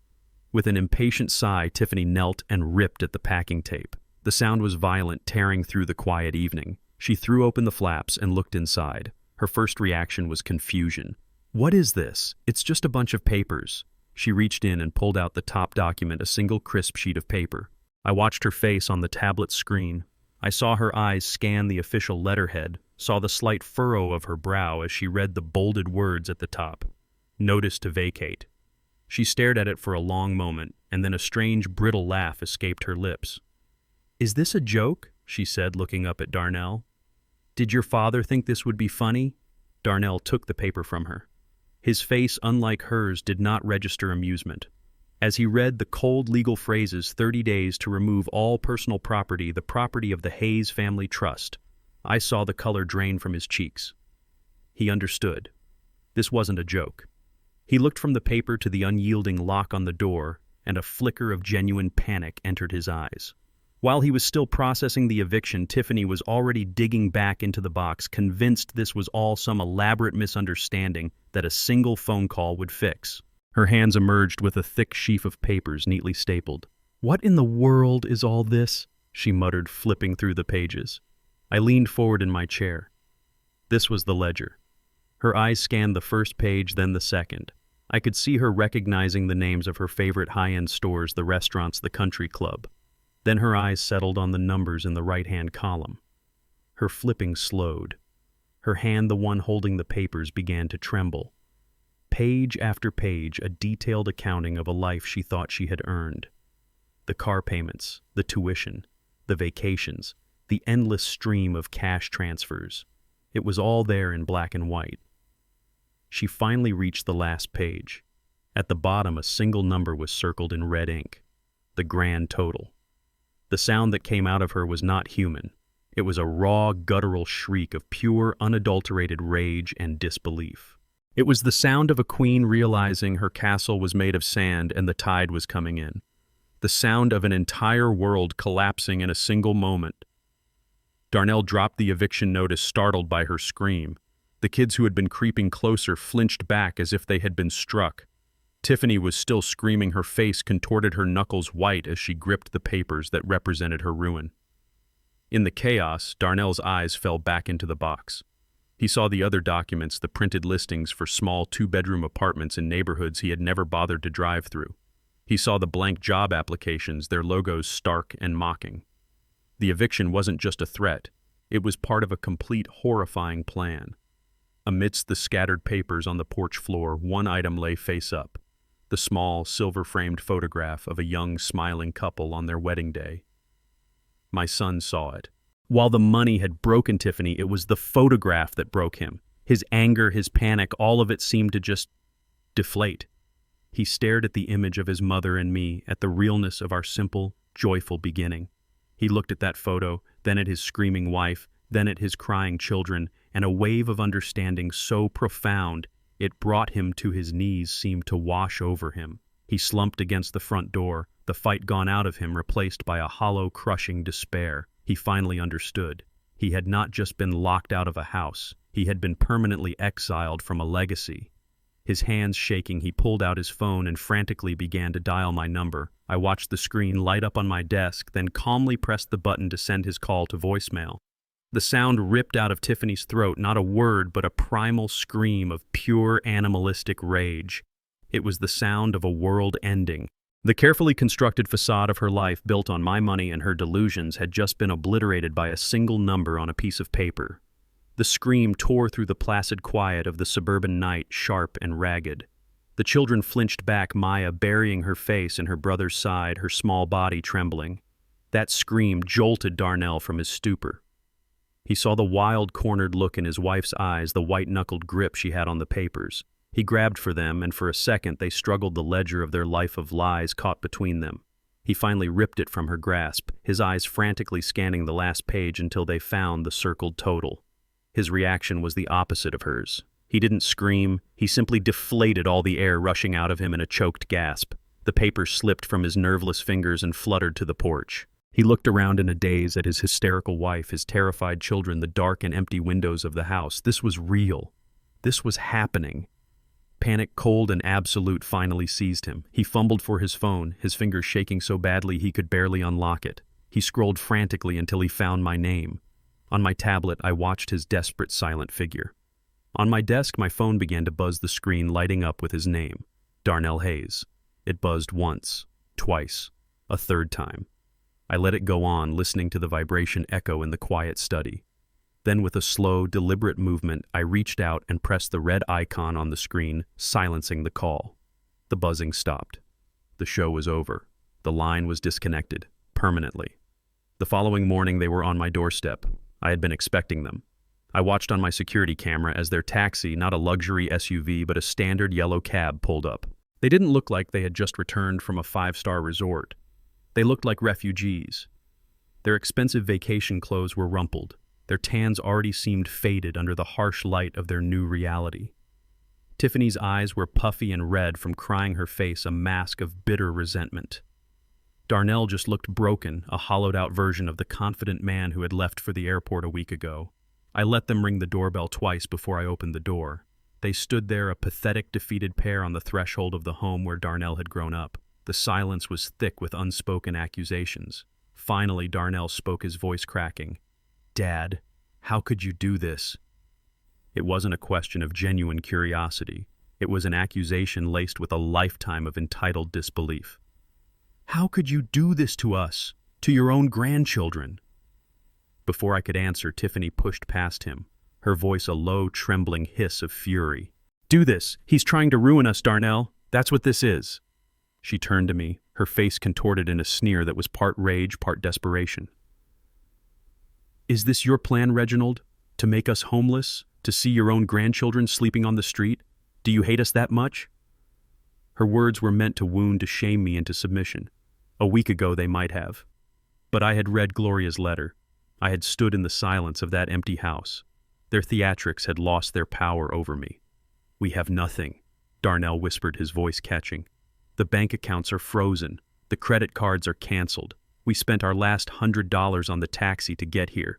With an impatient sigh, Tiffany knelt and ripped at the packing tape. The sound was violent, tearing through the quiet evening. She threw open the flaps and looked inside. Her first reaction was confusion. "What is this? It's just a bunch of papers." She reached in and pulled out the top document, a single crisp sheet of paper. I watched her face on the tablet screen. I saw her eyes scan the official letterhead, saw the slight furrow of her brow as she read the bolded words at the top. "Notice to vacate." She stared at it for a long moment, and then a strange, brittle laugh escaped her lips. "Is this a joke?" she said, looking up at Darnell. "Did your father think this would be funny?" Darnell took the paper from her. His face, unlike hers, did not register amusement. As he read the cold legal phrases, 30 days to remove all personal property, the property of the Hayes Family Trust, I saw the color drain from his cheeks. He understood. This wasn't a joke. He looked from the paper to the unyielding lock on the door, and a flicker of genuine panic entered his eyes. While he was still processing the eviction, Tiffany was already digging back into the box, convinced this was all some elaborate misunderstanding that a single phone call would fix. Her hands emerged with a thick sheaf of papers neatly stapled. "What in the world is all this?" she muttered, flipping through the pages. I leaned forward in my chair. This was the ledger. Her eyes scanned the first page, then the second. I could see her recognizing the names of her favorite high-end stores, the restaurants, the country club. Then her eyes settled on the numbers in the right-hand column. Her flipping slowed. Her hand, the one holding the papers, began to tremble. Page after page, a detailed accounting of a life she thought she had earned. The car payments, the tuition, the vacations, the endless stream of cash transfers. It was all there in black and white. She finally reached the last page. At the bottom, a single number was circled in red ink. The grand total. The sound that came out of her was not human. It was a raw, guttural shriek of pure, unadulterated rage and disbelief. It was the sound of a queen realizing her castle was made of sand and the tide was coming in. The sound of an entire world collapsing in a single moment. Darnell dropped the eviction notice, startled by her scream. The kids who had been creeping closer flinched back as if they had been struck. Tiffany was still screaming, her face contorted, her knuckles white as she gripped the papers that represented her ruin. In the chaos, Darnell's eyes fell back into the box. He saw the other documents, the printed listings for small 2-bedroom apartments in neighborhoods he had never bothered to drive through. He saw the blank job applications, their logos stark and mocking. The eviction wasn't just a threat. It was part of a complete, horrifying plan. Amidst the scattered papers on the porch floor, one item lay face up. The small, silver-framed photograph of a young, smiling couple on their wedding day. My son saw it. While the money had broken Tiffany, it was the photograph that broke him. His anger, his panic, all of it seemed to just deflate. He stared at the image of his mother and me, at the realness of our simple, joyful beginning. He looked at that photo, then at his screaming wife, then at his crying children, and a wave of understanding so profound it brought him to his knees seemed to wash over him. He slumped against the front door, the fight gone out of him, replaced by a hollow, crushing despair. He finally understood. He had not just been locked out of a house. He had been permanently exiled from a legacy. His hands shaking, he pulled out his phone and frantically began to dial my number. I watched the screen light up on my desk, then calmly pressed the button to send his call to voicemail. The sound ripped out of Tiffany's throat, not a word, but a primal scream of pure animalistic rage. It was the sound of a world ending. The carefully constructed facade of her life, built on my money and her delusions, had just been obliterated by a single number on a piece of paper. The scream tore through the placid quiet of the suburban night, sharp and ragged. The children flinched back, Maya burying her face in her brother's side, her small body trembling. That scream jolted Darnell from his stupor. He saw the wild, cornered look in his wife's eyes, the white-knuckled grip she had on the papers. He grabbed for them, and for a second they struggled, the ledger of their life of lies caught between them. He finally ripped it from her grasp, his eyes frantically scanning the last page until they found the circled total. His reaction was the opposite of hers. He didn't scream, he simply deflated, all the air rushing out of him in a choked gasp. The paper slipped from his nerveless fingers and fluttered to the porch. He looked around in a daze at his hysterical wife, his terrified children, the dark and empty windows of the house. This was real. This was happening. Panic, cold and absolute, finally seized him. He fumbled for his phone, his fingers shaking so badly he could barely unlock it. He scrolled frantically until he found my name. On my tablet, I watched his desperate, silent figure. On my desk, my phone began to buzz, the screen lighting up with his name, Darnell Hayes. It buzzed once, twice, a third time. I let it go on, listening to the vibration echo in the quiet study. Then, with a slow, deliberate movement, I reached out and pressed the red icon on the screen, silencing the call. The buzzing stopped. The show was over. The line was disconnected, permanently. The following morning, they were on my doorstep. I had been expecting them. I watched on my security camera as their taxi, not a luxury SUV, but a standard yellow cab, pulled up. They didn't look like they had just returned from a five-star resort. They looked like refugees. Their expensive vacation clothes were rumpled. Their tans already seemed faded under the harsh light of their new reality. Tiffany's eyes were puffy and red from crying, her face a mask of bitter resentment. Darnell just looked broken, a hollowed-out version of the confident man who had left for the airport a week ago. I let them ring the doorbell twice before I opened the door. They stood there, a pathetic, defeated pair on the threshold of the home where Darnell had grown up. The silence was thick with unspoken accusations. Finally, Darnell spoke, his voice cracking. "Dad, how could you do this?" It wasn't a question of genuine curiosity. It was an accusation laced with a lifetime of entitled disbelief. "How could you do this to us? To your own grandchildren?" Before I could answer, Tiffany pushed past him, her voice a low, trembling hiss of fury. "Do this! He's trying to ruin us, Darnell! That's what this is!" She turned to me, her face contorted in a sneer that was part rage, part desperation. "Is this your plan, Reginald? To make us homeless? To see your own grandchildren sleeping on the street? Do you hate us that much?" Her words were meant to wound, to shame me into submission. A week ago they might have. But I had read Gloria's letter. I had stood in the silence of that empty house. Their theatrics had lost their power over me. "We have nothing," Darnell whispered, his voice catching. "The bank accounts are frozen. The credit cards are canceled. We spent our last $100 on the taxi to get here.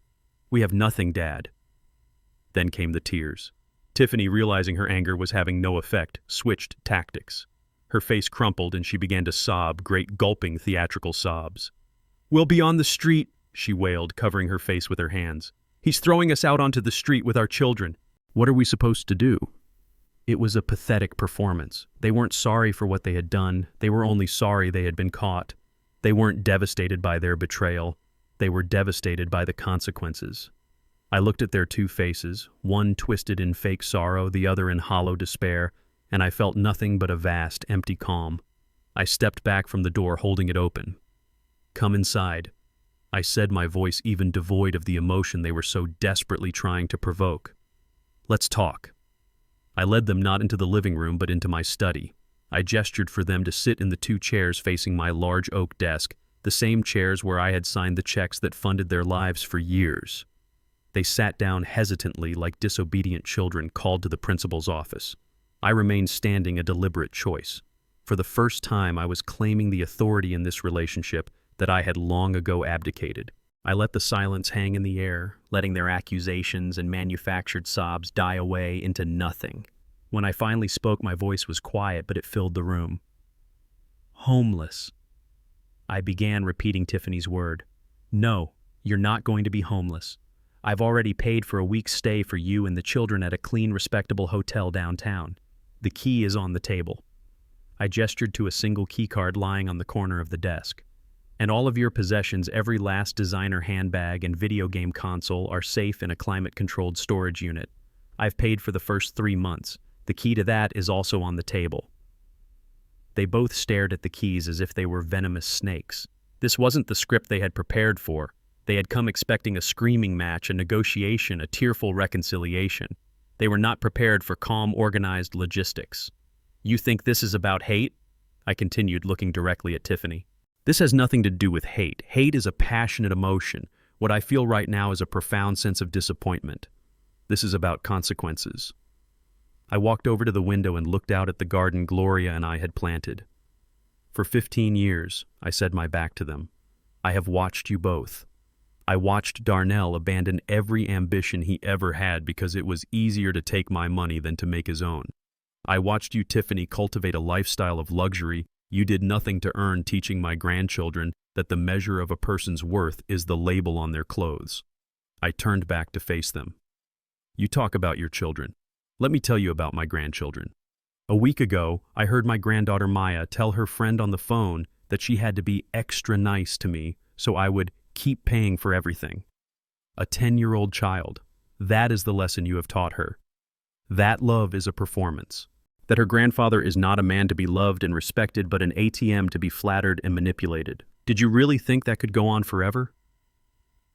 We have nothing, Dad." Then came the tears. Tiffany, realizing her anger was having no effect, switched tactics. Her face crumpled and she began to sob, great gulping theatrical sobs. "We'll be on the street," she wailed, covering her face with her hands. "He's throwing us out onto the street with our children." What are we supposed to do? It was a pathetic performance. They weren't sorry for what they had done. They were only sorry they had been caught. They weren't devastated by their betrayal. They were devastated by the consequences. I looked at their two faces, one twisted in fake sorrow, the other in hollow despair, and I felt nothing but a vast, empty calm. I stepped back from the door, holding it open. "Come inside," I said, my voice even devoid of the emotion they were so desperately trying to provoke. "Let's talk." I led them not into the living room, but into my study. I gestured for them to sit in the two chairs facing my large oak desk, the same chairs where I had signed the checks that funded their lives for years. They sat down hesitantly, like disobedient children called to the principal's office. I remained standing, a deliberate choice. For the first time, I was claiming the authority in this relationship that I had long ago abdicated. I let the silence hang in the air, letting their accusations and manufactured sobs die away into nothing. When I finally spoke, my voice was quiet, but it filled the room. Homeless. I began repeating Tiffany's word. No, you're not going to be homeless. I've already paid for a week's stay for you and the children at a clean, respectable hotel downtown. The key is on the table. I gestured to a single key card lying on the corner of the desk. And all of your possessions, every last designer handbag and video game console, are safe in a climate-controlled storage unit. I've paid for the first 3 months. The key to that is also on the table. They both stared at the keys as if they were venomous snakes. This wasn't the script they had prepared for. They had come expecting a screaming match, a negotiation, a tearful reconciliation. They were not prepared for calm, organized logistics. You think this is about hate? I continued, looking directly at Tiffany. This has nothing to do with hate. Hate is a passionate emotion. What I feel right now is a profound sense of disappointment. This is about consequences. I walked over to the window and looked out at the garden Gloria and I had planted. For 15 years, I said, my back to them, I have watched you both. I watched Darnell abandon every ambition he ever had because it was easier to take my money than to make his own. I watched you, Tiffany, cultivate a lifestyle of luxury you did nothing to earn, teaching my grandchildren that the measure of a person's worth is the label on their clothes. I turned back to face them. You talk about your children. Let me tell you about my grandchildren. A week ago, I heard my granddaughter Maya tell her friend on the phone that she had to be extra nice to me so I would keep paying for everything. A 10-year-old child. That is the lesson you have taught her. That love is a performance. That her grandfather is not a man to be loved and respected, but an ATM to be flattered and manipulated. Did you really think that could go on forever?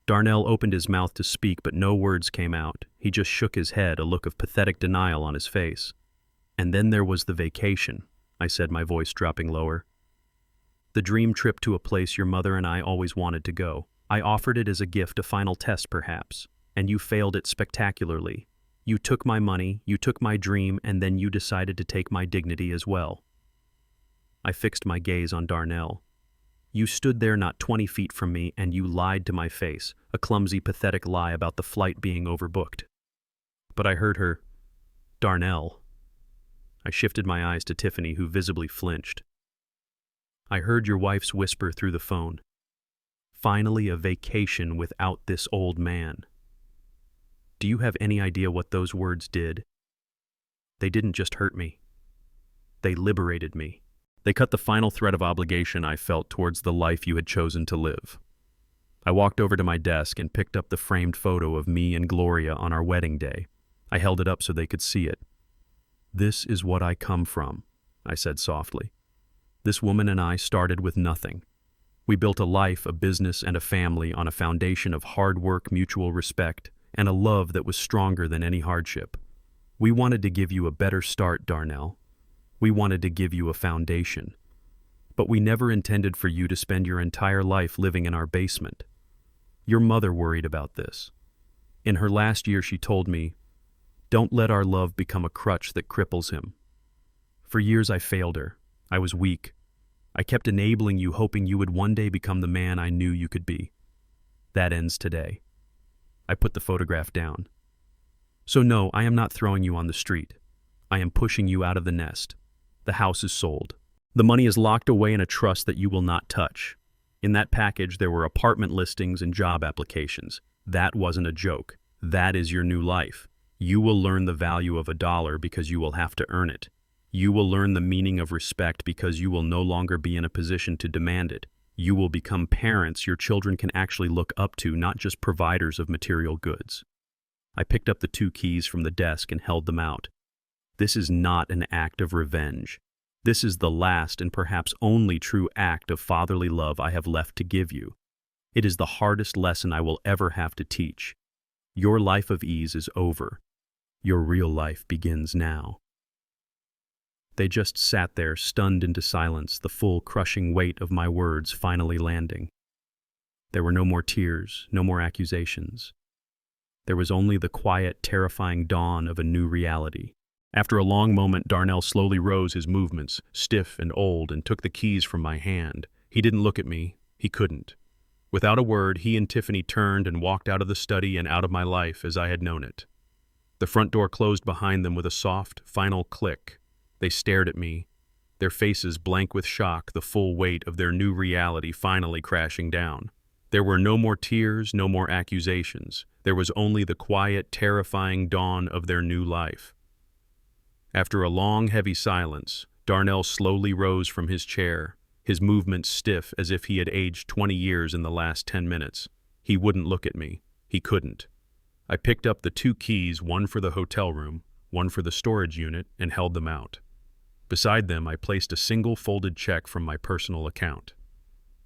Darnell opened his mouth to speak, but no words came out. He just shook his head, a look of pathetic denial on his face. And then there was the vacation, I said, my voice dropping lower. The dream trip to a place your mother and I always wanted to go. I offered it as a gift, a final test perhaps, and you failed it spectacularly. You took my money, you took my dream, and then you decided to take my dignity as well. I fixed my gaze on Darnell. You stood there not 20 feet from me, and you lied to my face, a clumsy, pathetic lie about the flight being overbooked. But I heard her, Darnell. I shifted my eyes to Tiffany, who visibly flinched. I heard your wife's whisper through the phone. Finally, a vacation without this old man. Do you have any idea what those words did? They didn't just hurt me. They liberated me. They cut the final thread of obligation I felt towards the life you had chosen to live. I walked over to my desk and picked up the framed photo of me and Gloria on our wedding day. I held it up so they could see it. This is what I come from, I said softly. This woman and I started with nothing. We built a life, a business, and a family on a foundation of hard work, mutual respect, and a love that was stronger than any hardship. We wanted to give you a better start, Darnell. We wanted to give you a foundation. But we never intended for you to spend your entire life living in our basement. Your mother worried about this. In her last year, she told me, "Don't let our love become a crutch that cripples him." For years, I failed her. I was weak. I kept enabling you, hoping you would one day become the man I knew you could be. That ends today. I put the photograph down. So no, I am not throwing you on the street. I am pushing you out of the nest. The house is sold. The money is locked away in a trust that you will not touch. In that package, there were apartment listings and job applications. That wasn't a joke. That is your new life. You will learn the value of $1 because you will have to earn it. You will learn the meaning of respect because you will no longer be in a position to demand it. You will become parents your children can actually look up to, not just providers of material goods. I picked up the 2 keys from the desk and held them out. This is not an act of revenge. This is the last and perhaps only true act of fatherly love I have left to give you. It is the hardest lesson I will ever have to teach. Your life of ease is over. Your real life begins now. They just sat there, stunned into silence, the full, crushing weight of my words finally landing. There were no more tears, no more accusations. There was only the quiet, terrifying dawn of a new reality. After a long moment, Darnell slowly rose, his movements stiff and old, and took the keys from my hand. He didn't look at me. He couldn't. Without a word, he and Tiffany turned and walked out of the study and out of my life as I had known it. The front door closed behind them with a soft, final click. They stared at me, their faces blank with shock, the full weight of their new reality finally crashing down. There were no more tears, no more accusations. There was only the quiet, terrifying dawn of their new life. After a long, heavy silence, Darnell slowly rose from his chair, his movements stiff as if he had aged 20 years in the last 10 minutes. He wouldn't look at me. He couldn't. I picked up the 2 keys, one for the hotel room, one for the storage unit, and held them out. Beside them, I placed a single folded check from my personal account.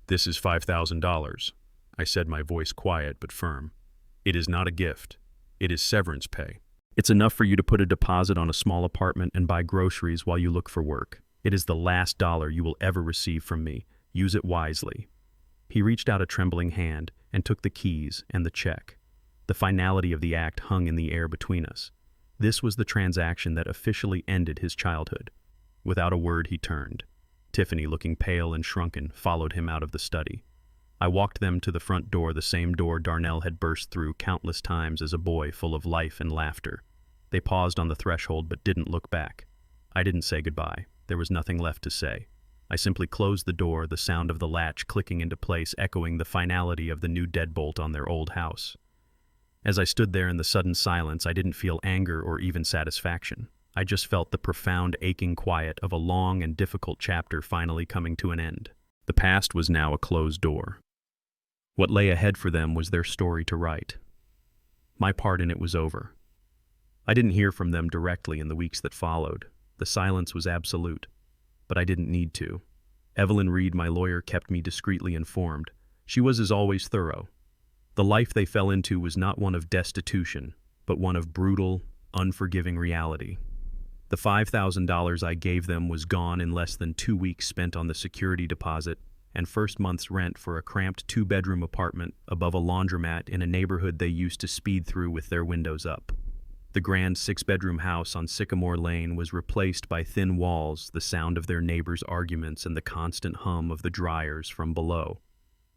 "This is $5,000. I said, my voice quiet but firm. "It is not a gift. It is severance pay. It's enough for you to put a deposit on a small apartment and buy groceries while you look for work. It is the last dollar you will ever receive from me. Use it wisely." He reached out a trembling hand and took the keys and the check. The finality of the act hung in the air between us. This was the transaction that officially ended his childhood. Without a word, he turned. Tiffany, looking pale and shrunken, followed him out of the study. I walked them to the front door, the same door Darnell had burst through countless times as a boy, full of life and laughter. They paused on the threshold but didn't look back. I didn't say goodbye. There was nothing left to say. I simply closed the door, the sound of the latch clicking into place echoing the finality of the new deadbolt on their old house. As I stood there in the sudden silence, I didn't feel anger or even satisfaction. I just felt the profound, aching quiet of a long and difficult chapter finally coming to an end. The past was now a closed door. What lay ahead for them was their story to write. My part in it was over. I didn't hear from them directly in the weeks that followed. The silence was absolute. But I didn't need to. Evelyn Reed, my lawyer, kept me discreetly informed. She was, as always, thorough. The life they fell into was not one of destitution, but one of brutal, unforgiving reality. The $5,000 I gave them was gone in less than 2 weeks spent on the security deposit and first month's rent for a cramped 2-bedroom apartment above a laundromat in a neighborhood they used to speed through with their windows up. The grand 6-bedroom house on Sycamore Lane was replaced by thin walls, the sound of their neighbors' arguments, and the constant hum of the dryers from below.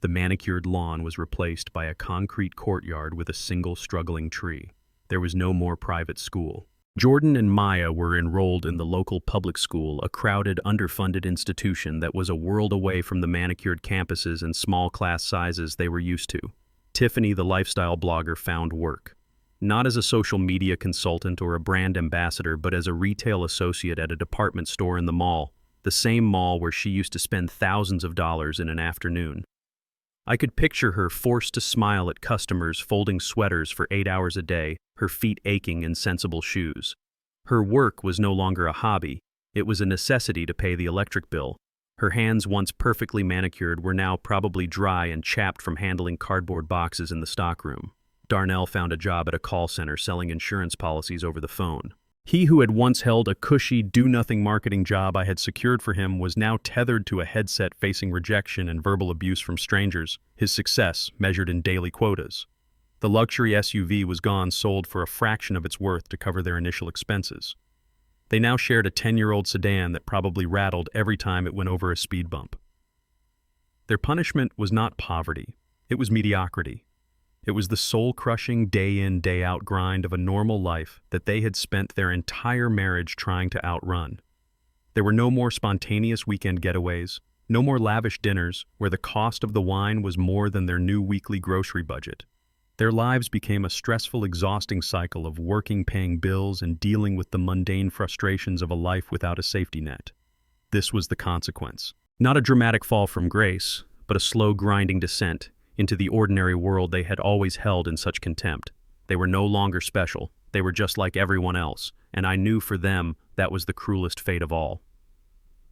The manicured lawn was replaced by a concrete courtyard with a single struggling tree. There was no more private school. Jordan and Maya were enrolled in the local public school, a crowded, underfunded institution that was a world away from the manicured campuses and small class sizes they were used to. Tiffany, the lifestyle blogger, found work. Not as a social media consultant or a brand ambassador, but as a retail associate at a department store in the mall, the same mall where she used to spend thousands of dollars in an afternoon. I could picture her forced to smile at customers folding sweaters for 8 hours a day, her feet aching in sensible shoes. Her work was no longer a hobby. It was a necessity to pay the electric bill. Her hands, once perfectly manicured, were now probably dry and chapped from handling cardboard boxes in the stockroom. Darnell found a job at a call center selling insurance policies over the phone. He who had once held a cushy, do-nothing marketing job I had secured for him was now tethered to a headset facing rejection and verbal abuse from strangers, his success measured in daily quotas. The luxury SUV was gone, sold for a fraction of its worth to cover their initial expenses. They now shared a 10-year-old sedan that probably rattled every time it went over a speed bump. Their punishment was not poverty. It was mediocrity. It was the soul-crushing, day-in, day-out grind of a normal life that they had spent their entire marriage trying to outrun. There were no more spontaneous weekend getaways, no more lavish dinners where the cost of the wine was more than their new weekly grocery budget. Their lives became a stressful, exhausting cycle of working, paying bills, and dealing with the mundane frustrations of a life without a safety net. This was the consequence. Not a dramatic fall from grace, but a slow, grinding descent into the ordinary world they had always held in such contempt. They were no longer special. They were just like everyone else, and I knew for them that was the cruelest fate of all.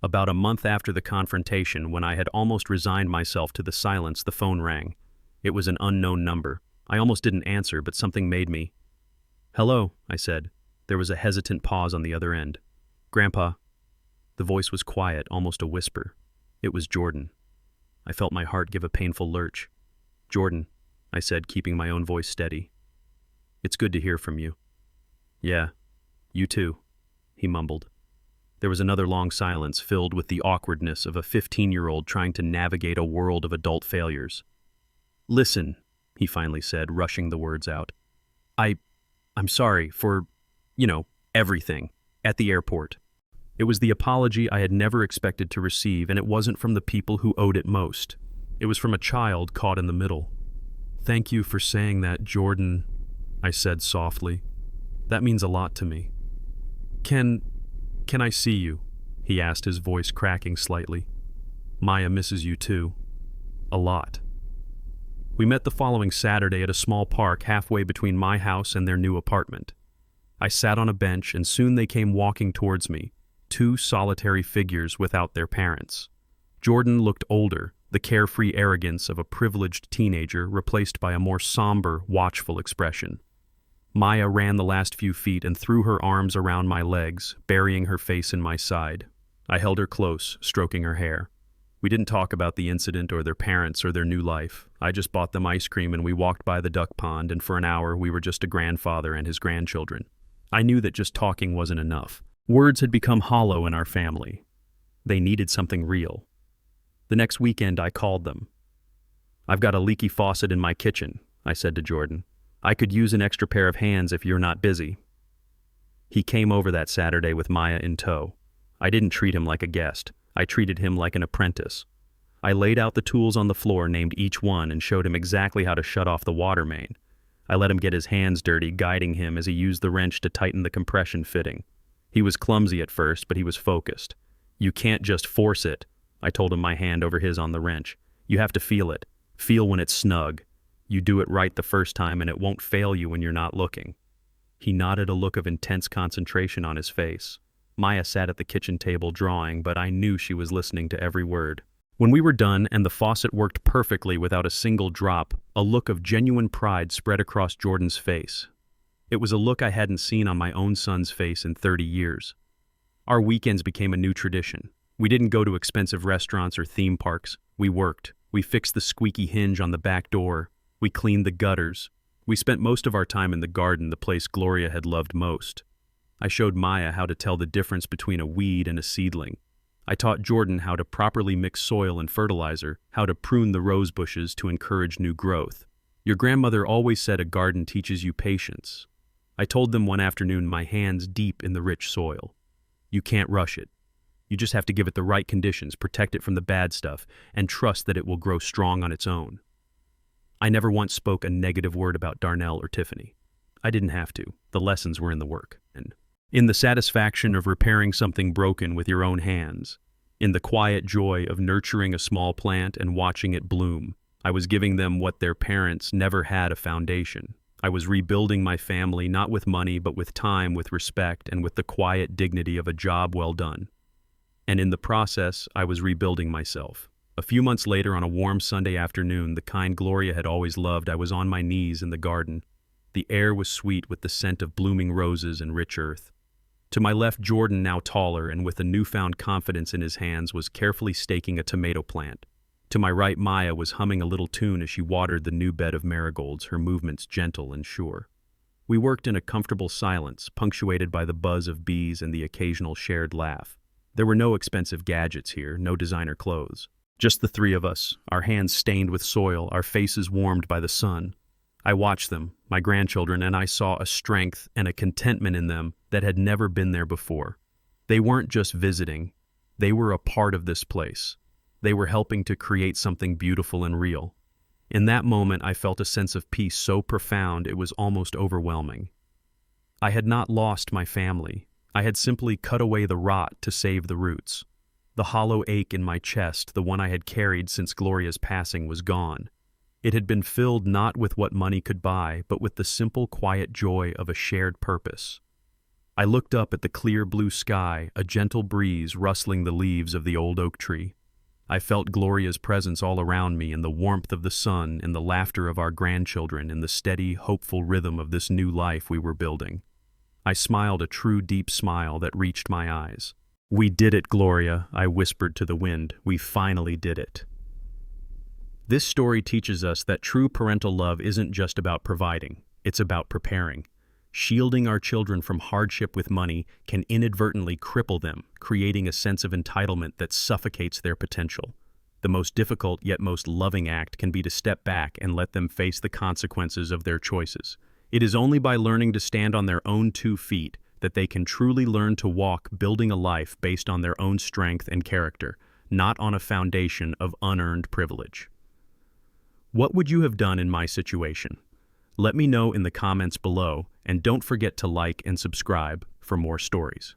About a month after the confrontation, when I had almost resigned myself to the silence, the phone rang. It was an unknown number. I almost didn't answer, but something made me. "Hello," I said. There was a hesitant pause on the other end. "Grandpa." The voice was quiet, almost a whisper. It was Jordan. I felt my heart give a painful lurch. "Jordan," I said, keeping my own voice steady. "It's good to hear from you." "Yeah, you too," he mumbled. There was another long silence, filled with the awkwardness of a 15-year-old trying to navigate a world of adult failures. "Listen," he finally said, rushing the words out. I'm sorry for You know, everything. At the airport. It was the apology I had never expected to receive, and it wasn't from the people who owed it most. It was from a child caught in the middle. "Thank you for saying that, Jordan," I said softly. "That means a lot to me." Can I see you?" he asked, his voice cracking slightly. "Maya misses you too. A lot." We met the following Saturday at a small park halfway between my house and their new apartment. I sat on a bench, and soon they came walking towards me, two solitary figures without their parents. Jordan looked older, the carefree arrogance of a privileged teenager replaced by a more somber, watchful expression. Maya ran the last few feet and threw her arms around my legs, burying her face in my side. I held her close, stroking her hair. We didn't talk about the incident or their parents or their new life. I just bought them ice cream and we walked by the duck pond, and for an hour we were just a grandfather and his grandchildren. I knew that just talking wasn't enough. Words had become hollow in our family. They needed something real. The next weekend I called them. "I've got a leaky faucet in my kitchen," I said to Jordan. "I could use an extra pair of hands if you're not busy." He came over that Saturday with Maya in tow. I didn't treat him like a guest. I treated him like an apprentice. I laid out the tools on the floor, named each one, and showed him exactly how to shut off the water main. I let him get his hands dirty, guiding him as he used the wrench to tighten the compression fitting. He was clumsy at first, but he was focused. "You can't just force it," I told him, my hand over his on the wrench. "You have to feel it. Feel when it's snug. You do it right the first time and it won't fail you when you're not looking." He nodded, a look of intense concentration on his face. Maya sat at the kitchen table drawing, but I knew she was listening to every word. When we were done and the faucet worked perfectly without a single drop, a look of genuine pride spread across Jordan's face. It was a look I hadn't seen on my own son's face in 30 years. Our weekends became a new tradition. We didn't go to expensive restaurants or theme parks. We worked. We fixed the squeaky hinge on the back door. We cleaned the gutters. We spent most of our time in the garden, the place Gloria had loved most. I showed Maya how to tell the difference between a weed and a seedling. I taught Jordan how to properly mix soil and fertilizer, how to prune the rose bushes to encourage new growth. Your grandmother always said a garden teaches you patience. I told them one afternoon, my hands deep in the rich soil. You can't rush it. You just have to give it the right conditions, protect it from the bad stuff, and trust that it will grow strong on its own. I never once spoke a negative word about Darnell or Tiffany. I didn't have to. The lessons were in the work. And in the satisfaction of repairing something broken with your own hands, in the quiet joy of nurturing a small plant and watching it bloom, I was giving them what their parents never had: a foundation. I was rebuilding my family, not with money, but with time, with respect, and with the quiet dignity of a job well done. And in the process, I was rebuilding myself. A few months later, on a warm Sunday afternoon, the kind Gloria had always loved, I was on my knees in the garden. The air was sweet with the scent of blooming roses and rich earth. To my left, Jordan, now taller and with a newfound confidence in his hands, was carefully staking a tomato plant. To my right, Maya was humming a little tune as she watered the new bed of marigolds, her movements gentle and sure. We worked in a comfortable silence, punctuated by the buzz of bees and the occasional shared laugh. There were no expensive gadgets here, no designer clothes. Just the three of us, our hands stained with soil, our faces warmed by the sun. I watched them, my grandchildren, and I saw a strength and a contentment in them that had never been there before. They weren't just visiting. They were a part of this place. They were helping to create something beautiful and real. In that moment, I felt a sense of peace so profound it was almost overwhelming. I had not lost my family. I had simply cut away the rot to save the roots. The hollow ache in my chest, the one I had carried since Gloria's passing, was gone. It had been filled not with what money could buy, but with the simple, quiet joy of a shared purpose. I looked up at the clear blue sky, a gentle breeze rustling the leaves of the old oak tree. I felt Gloria's presence all around me, in the warmth of the sun, in the laughter of our grandchildren, in the steady, hopeful rhythm of this new life we were building. I smiled a true, deep smile that reached my eyes. "We did it, Gloria," I whispered to the wind. "We finally did it." This story teaches us that true parental love isn't just about providing, it's about preparing. Shielding our children from hardship with money can inadvertently cripple them, creating a sense of entitlement that suffocates their potential. The most difficult yet most loving act can be to step back and let them face the consequences of their choices. It is only by learning to stand on their own 2 feet, that they can truly learn to walk building a life based on their own strength and character, not on a foundation of unearned privilege. What would you have done in my situation? Let me know in the comments below, and don't forget to like and subscribe for more stories.